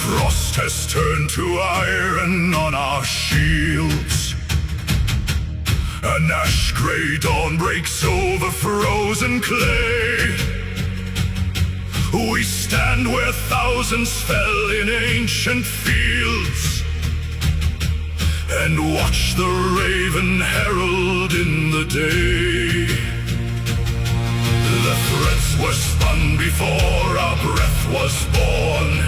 Frost has turned to iron on our shields. An ash-gray dawn breaks over frozen clay. We stand where thousands fell in ancient fields, and watch the raven herald in the day. The threads were spun before our breath was born.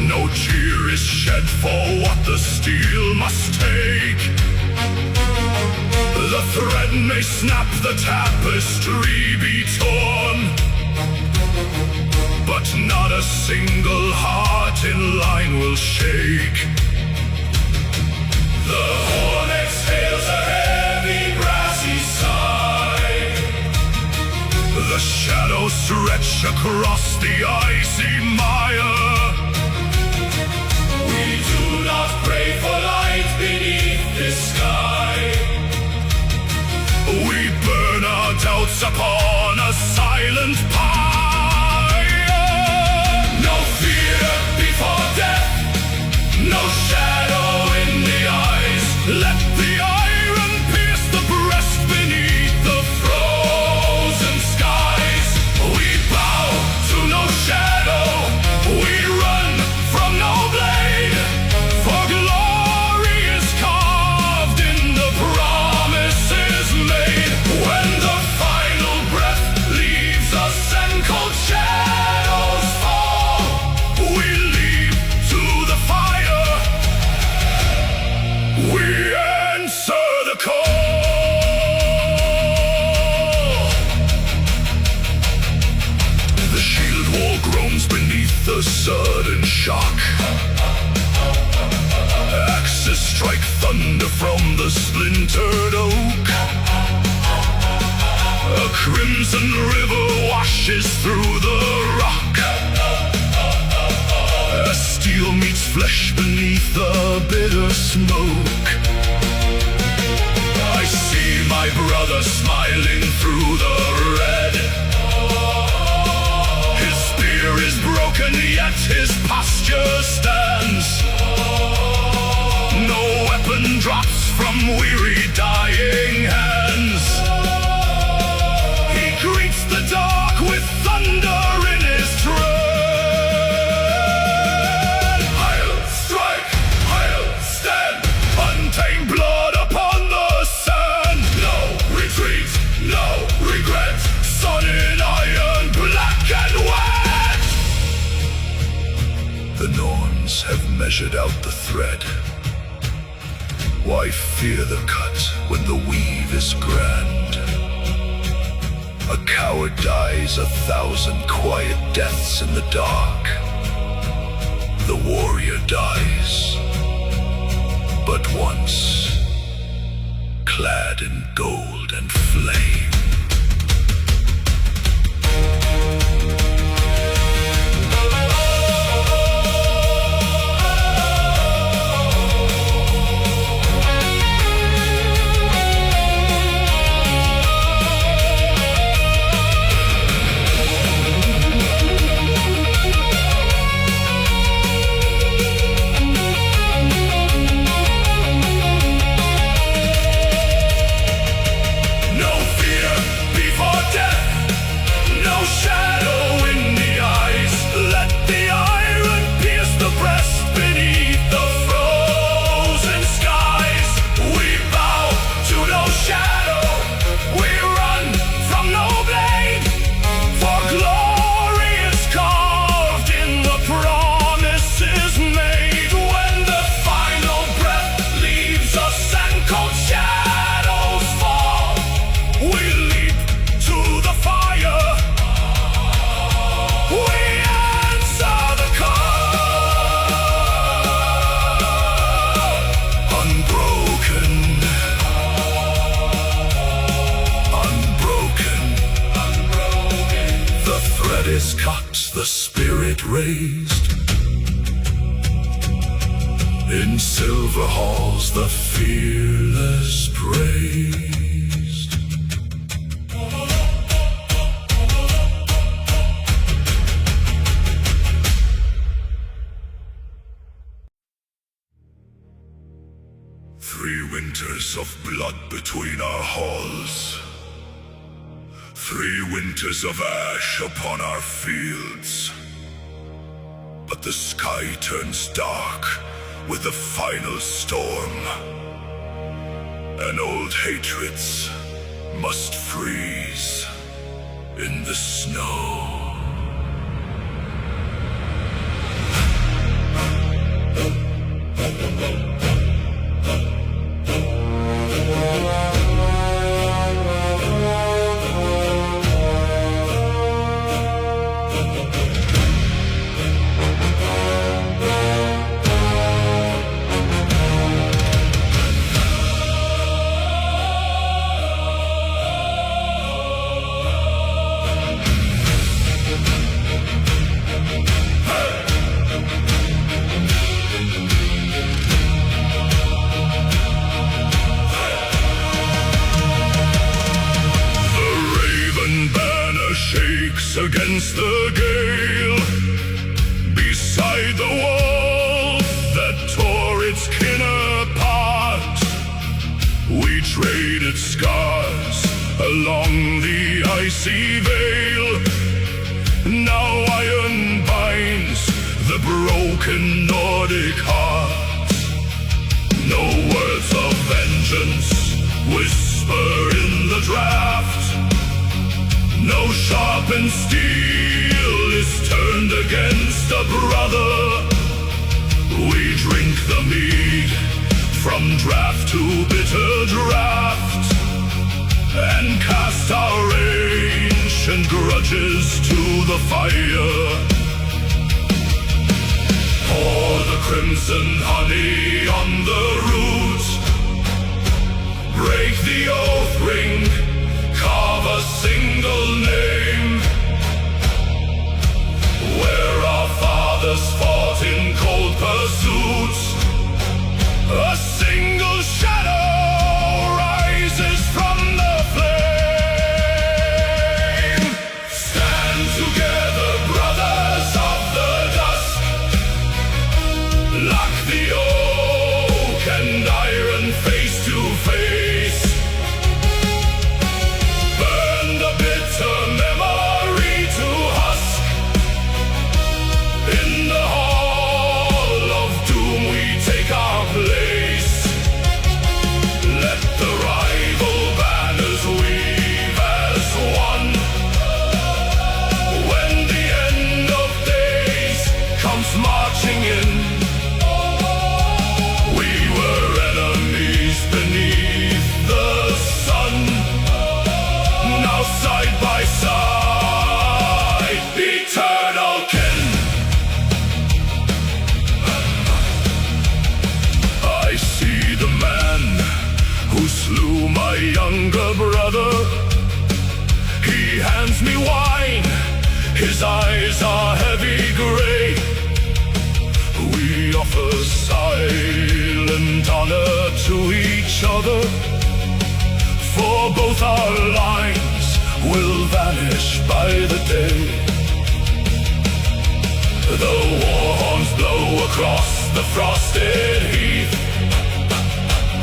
No tear is shed for what the steel must take. The thread may snap, the tapestry be torn, but not a single heart in line will shake. The horn exhales a heavy grassy sigh. The shadows stretch across the icy mire. We do not pray for light beneath this sky. We burn our doubts upon a silent pyre. No fear before death, no shadow in the eyes. Let the iron pierce the breast beneath the frozen skies. We bow to no shadow, we run from no blade, for glory is carved in the promises made. When the final breath leaves us and cold shadows fall, we leap to the fire, we answer the call. The shield wall groans beneath the sudden shock. Axes strike thunder from the splintered oak. A crimson river washes through the rock. As steel meets flesh beneath the bitter smoke, I see my brother smiling through the red. His spear is broken, yet his posture stands. No weapon drops from weary dying hands. He greets the dark with thunder in his tread. I'll strike, I'll stand, untamed blood upon the sand. No retreat, no regret, sun in iron, black and wet. The Norns have measured out the thread. Why fear the cut when the weave is grand? A coward dies 1,000 quiet deaths in the dark. The warrior dies but once, clad in gold and flame. Is cut, the spirit raised. In silver halls the fearless praised. Three winters of blood between our halls. 3 winters of ash upon our fields. But the sky turns dark with the final storm, and old hatreds must freeze in the snow. Against the gale, beside the wall that tore its kin apart, we traded scars along the icy veil. Now iron binds the broken Nordic heart. No words of vengeance whisper in the draft. No sharpened steel is turned against a brother. We drink the mead from draft to bitter draft, and cast our ancient grudges to the fire. Pour the crimson honey on the root, break the oath ring, carve a single name where our fathers fought in cold pursuit. A single shadow rises from the flame. Stand together, brothers of the dusk. Lock the oak and iron face to face. Burn the bitter memory to husk. In the hall of doom we take our place. Let the rival banners weave as one. When the end of days comes marching in, we were enemies beneath the sun. Now side by side, eternal kin. I see the man who slew my younger brother. He hands me wine, his eyes are heavy gray. We offer silent honor to each other, for both our lines will vanish by the day. The war horns blow across the frosted heath,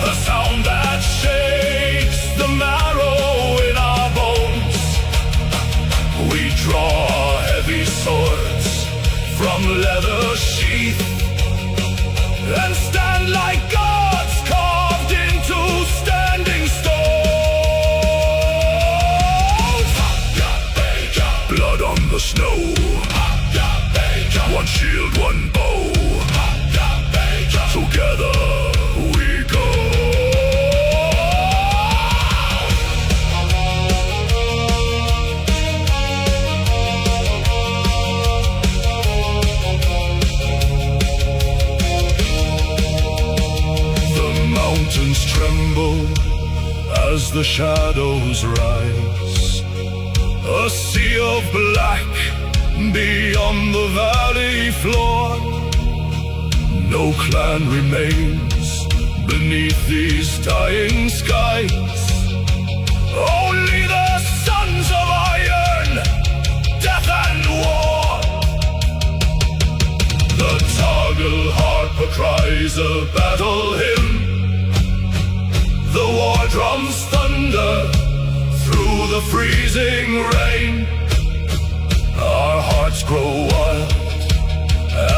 a sound that shakes the marrow in our bones. We draw our heavy swords from leather sheath and stand like gods carved into standing stones. Blood on the snow, one shield, one bow. Together we go. The mountains tremble as the shadows rise. A sea of black beyond the valley floor. No clan remains beneath these dying skies. Only the sons of iron, death and war. The Toggle harper cries a battle hymn. The war drums thunder through the freezing rain. Our hearts grow wild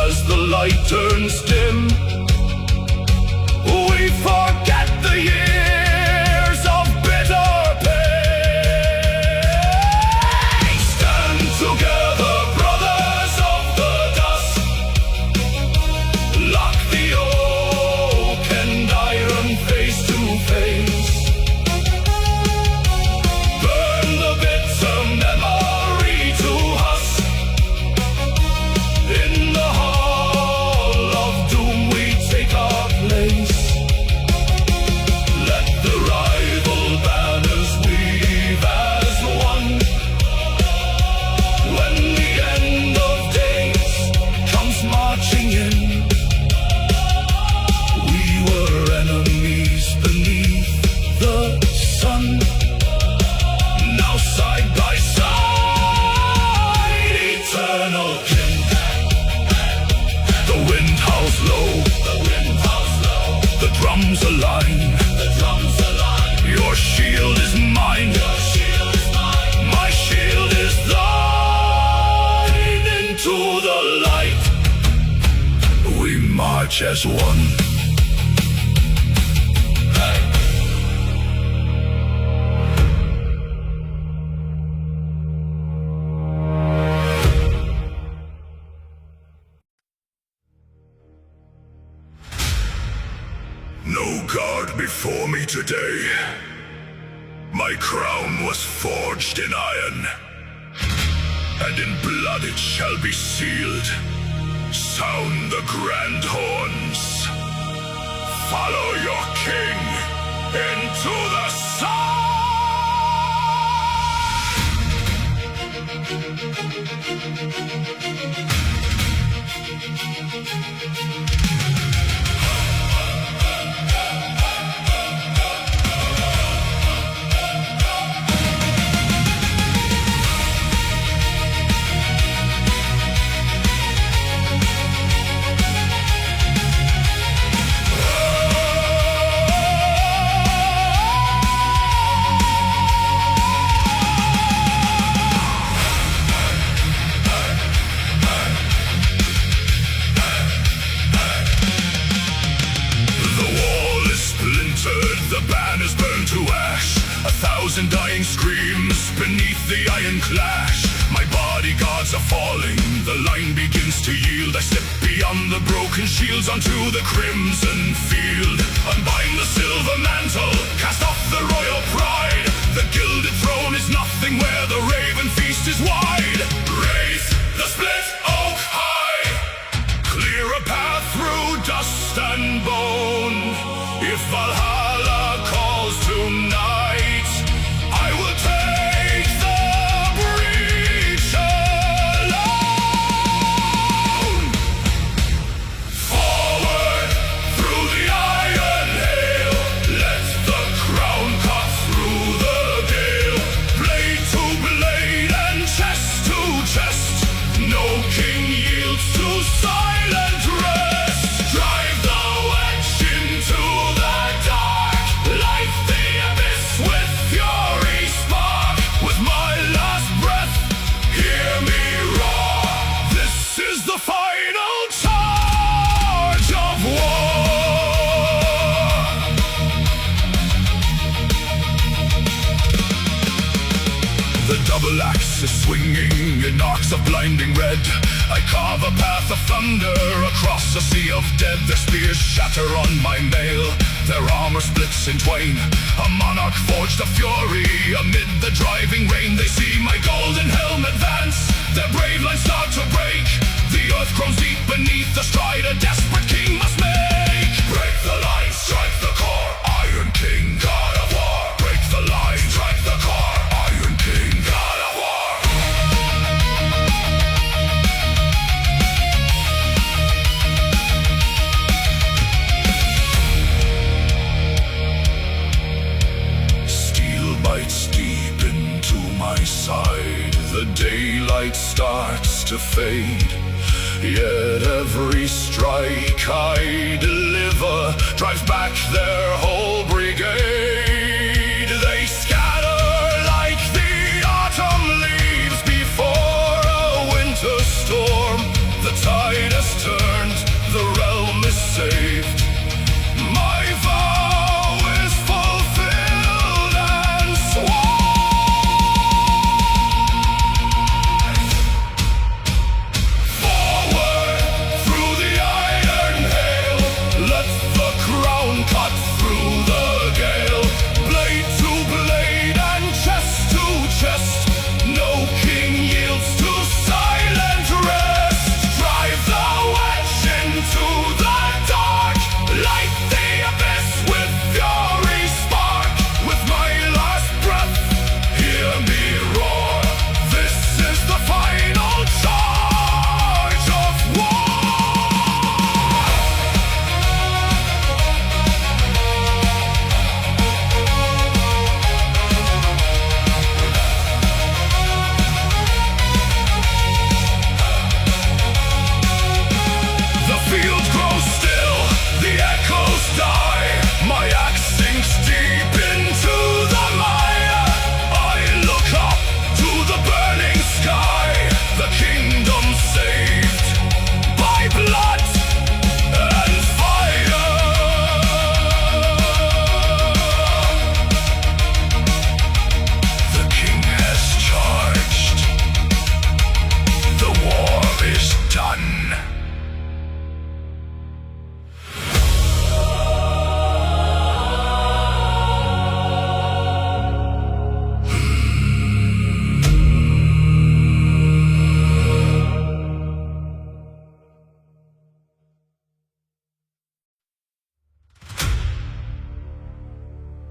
as the light turns dim. We forget the years of bitter pain. Stand together, brothers of the dust. Lock the oak and iron face to face. Burn the bitter memory to husk. In the hall of doom we take our place. Let the rival banners weave as one. When the end of days comes marching in, we were enemies beneath the sun. Now side by side, eternal kin. The wind howls low, the drums align. Your shield is mine, my shield is thine. Into the light, we march as one. No guard before me today. My crown was forged in iron, and in blood it shall be sealed. Sound the grand horns. Follow your king into the sun. The banners burn to ash, 1,000 dying screams beneath the iron clash. My bodyguards are falling, the line begins to yield. I step beyond the broken shields onto the crimson field. Unbind the silver mantle, cast off the royal pride. The gilded throne is nothing where the raven feast is wide. Raise the split oak high, clear a path through dust and bone. If Valhalla calls tonight, I will take the breach alone. Forward through the iron hail, let the crown cut through the gale. Blade to blade and chest to chest, no king yields to silent rest. Drive the wedge into the dark, light the abyss with fury spark. With my last breath, hear me roar. This is the final charge of war. The double axe is swinging in arcs of blinding red. I carve a path of thunder across a sea of dead. Their spears shatter on my mail, their armor splits in twain. A monarch forged of fury amid the driving rain. They see my golden helm advance, their brave lines start to break. The earth groans deep beneath the stride a desperate king must make. Break the line, strike the core, Iron King, God of War. Break the line, strike the core, Iron King, God of War. Bites deep into my side. The daylight starts to fade, yet every strike I deliver drives back their whole brigade. They scatter like the autumn leaves before a winter storm. The tide has turned, the realm is saved. My vow is fulfilled and sworn. Forward through the iron hail, let the crown cut through the gale. Blade to blade and chest to chest, no king yields to silent rest. Drive the wedge into the dark, light the abyss with fury spark. With my last breath, hear me roar. This is the final charge of war. The field grows still, the echoes die. My axe sinks deep into the mire. I look up to the burning sky, the kingdom saved by blood and fire. The king has charged. The war is done.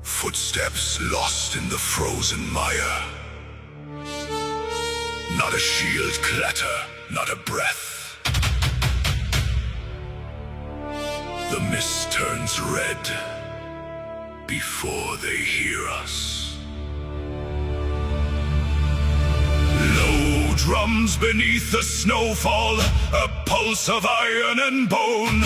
Footsteps lost in the frozen mire. Not a shield clatter, not a breath. The mist turns red before they hear us. Low drums beneath the snowfall, a pulse of iron and bone.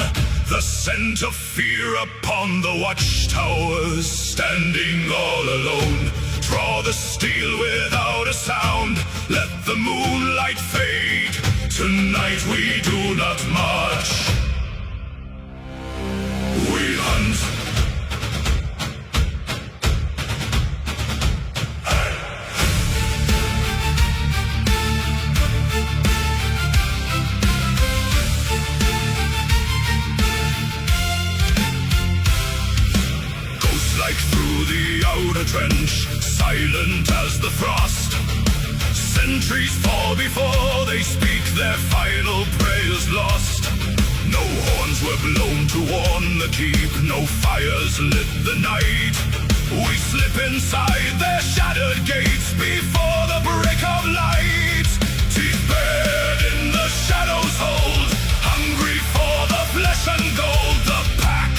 The scent of fear upon the watchtowers, standing all alone. Draw the steel without a sound, let the moonlight fade. Tonight we do not march, we hunt. Like through the outer trench, silent as the frost. Sentries fall before they speak, their final prayers lost. No horns were blown to warn the keep, no fires lit the night. We slip inside their shattered gates before the break of light. Teeth bared in the shadows hold, hungry for the flesh and gold. The pack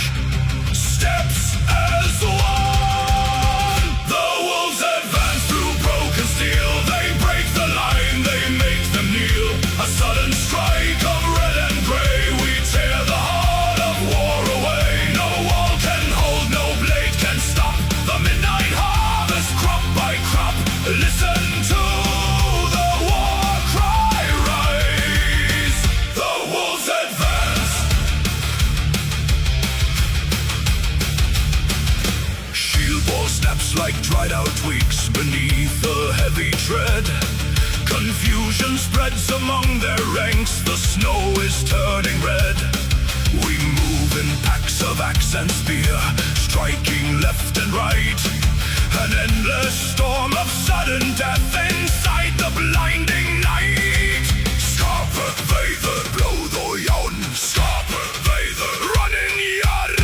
steps as one. The wolves advance through broken steel. They break the line, they make them kneel. A sudden strike of red and gray. We tear the heart of war away. No wall can hold, no blade can stop the midnight harvest, crop by crop. Listen to the war cry rise. The wolves advance. Shield ball snaps like dried out twigs beneath a heavy tread. Confusion spreads among their ranks, the snow is turning red. We move in packs of axe and spear, striking left and right. An endless storm of sudden death inside the blinding night. Skarpe veider blod og jern, skarpe veider running jard.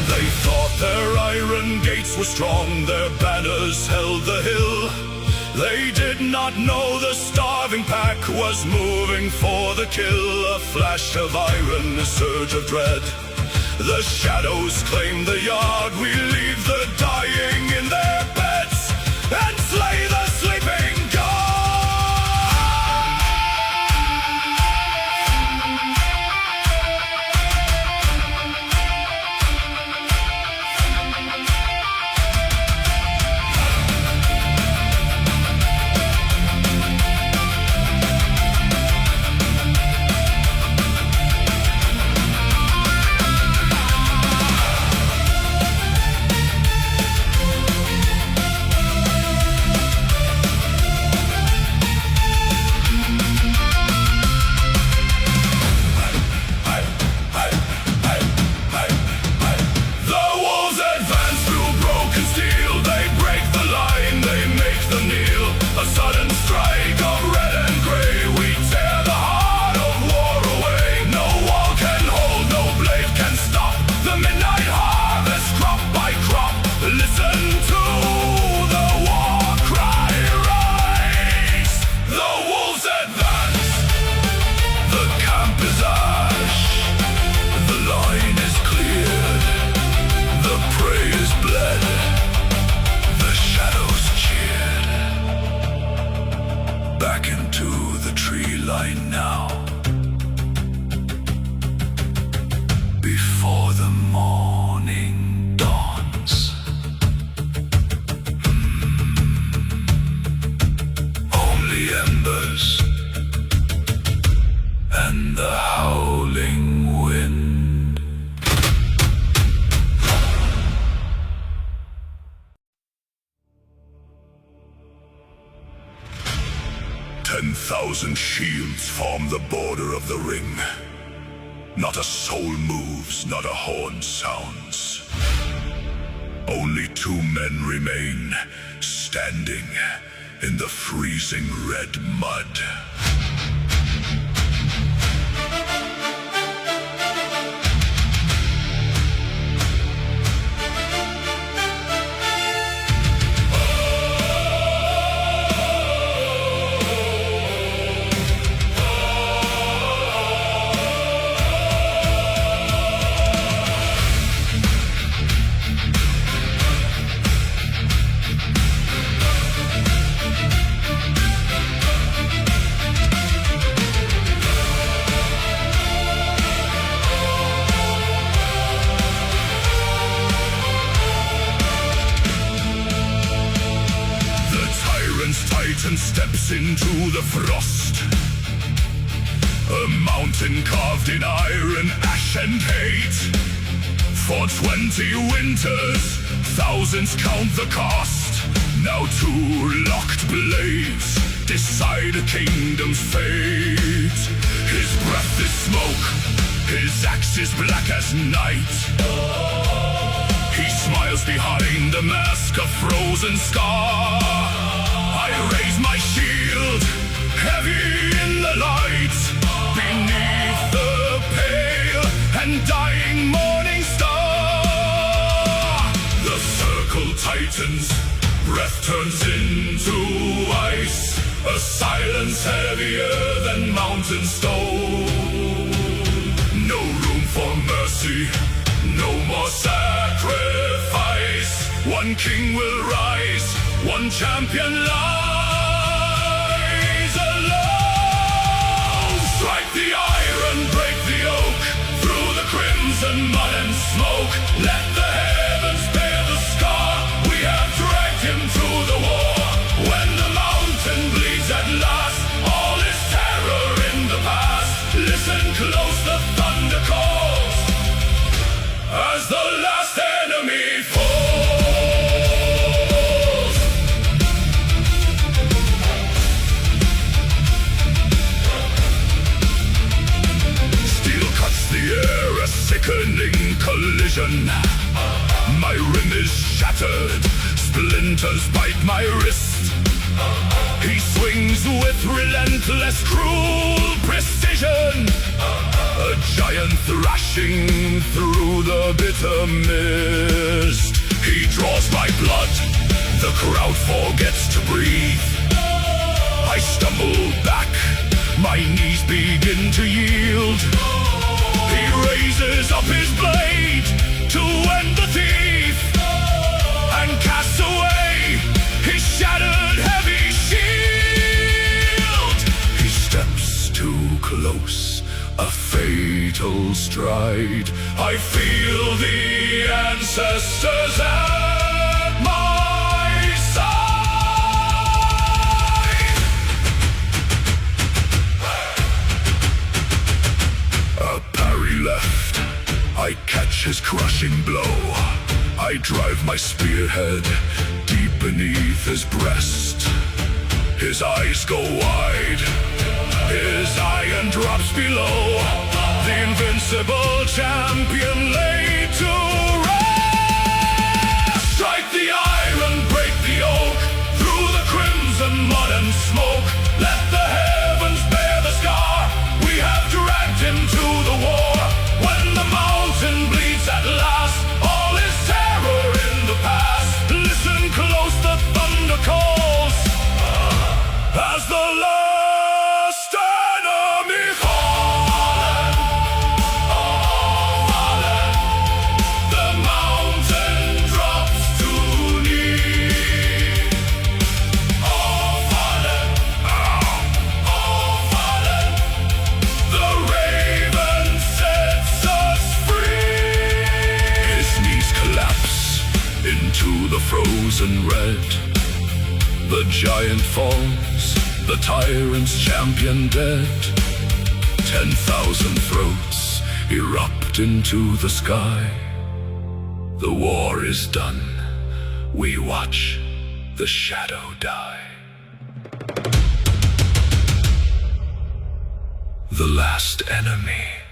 They thought their iron gates were strong, their banners held the hill. They did not know the starving pack was moving for the kill. A flash of iron, a surge of dread. The shadows claim the yard. We leave the dying in their beds and slay the sleeping god. Back into the tree line now, before the morning dawns. Only embers and the howling wind. Ten 10,000 shields form the border of the ring. Not a soul moves, not a horn sounds. Only 2 men remain, standing in the freezing red mud. mountain steps into the frost. A mountain carved in iron, ash and hate. For 20 winters, thousands count the cost. Now two locked blades decide a kingdom's fate. His breath is smoke, his axe is black as night. He smiles behind a mask of frozen scar. I raise my shield, heavy in the light, beneath the pale and dying morning star. The circle tightens, breath turns into ice, a silence heavier than mountain stone. No room for mercy, no more sacrifice. One king will rise, one champion lies alone. Strike the iron, break the oak, through the crimson mud and smoke. Let the heavens bear the scar, we have dragged him to the war. When the mountain bleeds at last, all is terror in the past. Listen close, the thunder calls, as the last enemy falls. Steel cuts the air, a sickening collision. My rim is shattered, splinters bite my wrist. He swings with relentless, cruel precision. A giant thrashing through the bitter mist. He draws my blood, the crowd forgets to breathe. I stumble back, my knees begin to yield. He raises up his blade to end the thief, and casts away his shattered heavy shield. He steps too close, a fatal stride. I feel the ancestors at my side. A parry left, I catch his crushing blow. I drive my spearhead deep beneath his breast. His eyes go wide, his iron drops below. The invincible champion laid to rest. Strike the iron, break the oak, through the crimson mud and smoke. Let the heavens bear the scar, we have dragged him to the war. When the mountain bleeds at last, all is terror in the past. Listen close, the thunder calls, as the last enemy fallen. Oh, fallen. The mountain drops to knee. Oh, fallen. Oh, fallen. The raven sets us free. His knees collapse into the frozen red. The giant falls, the tyrant's champion dead. 10,000 throats erupt into the sky. The war is done, we watch the shadow die. The last enemy.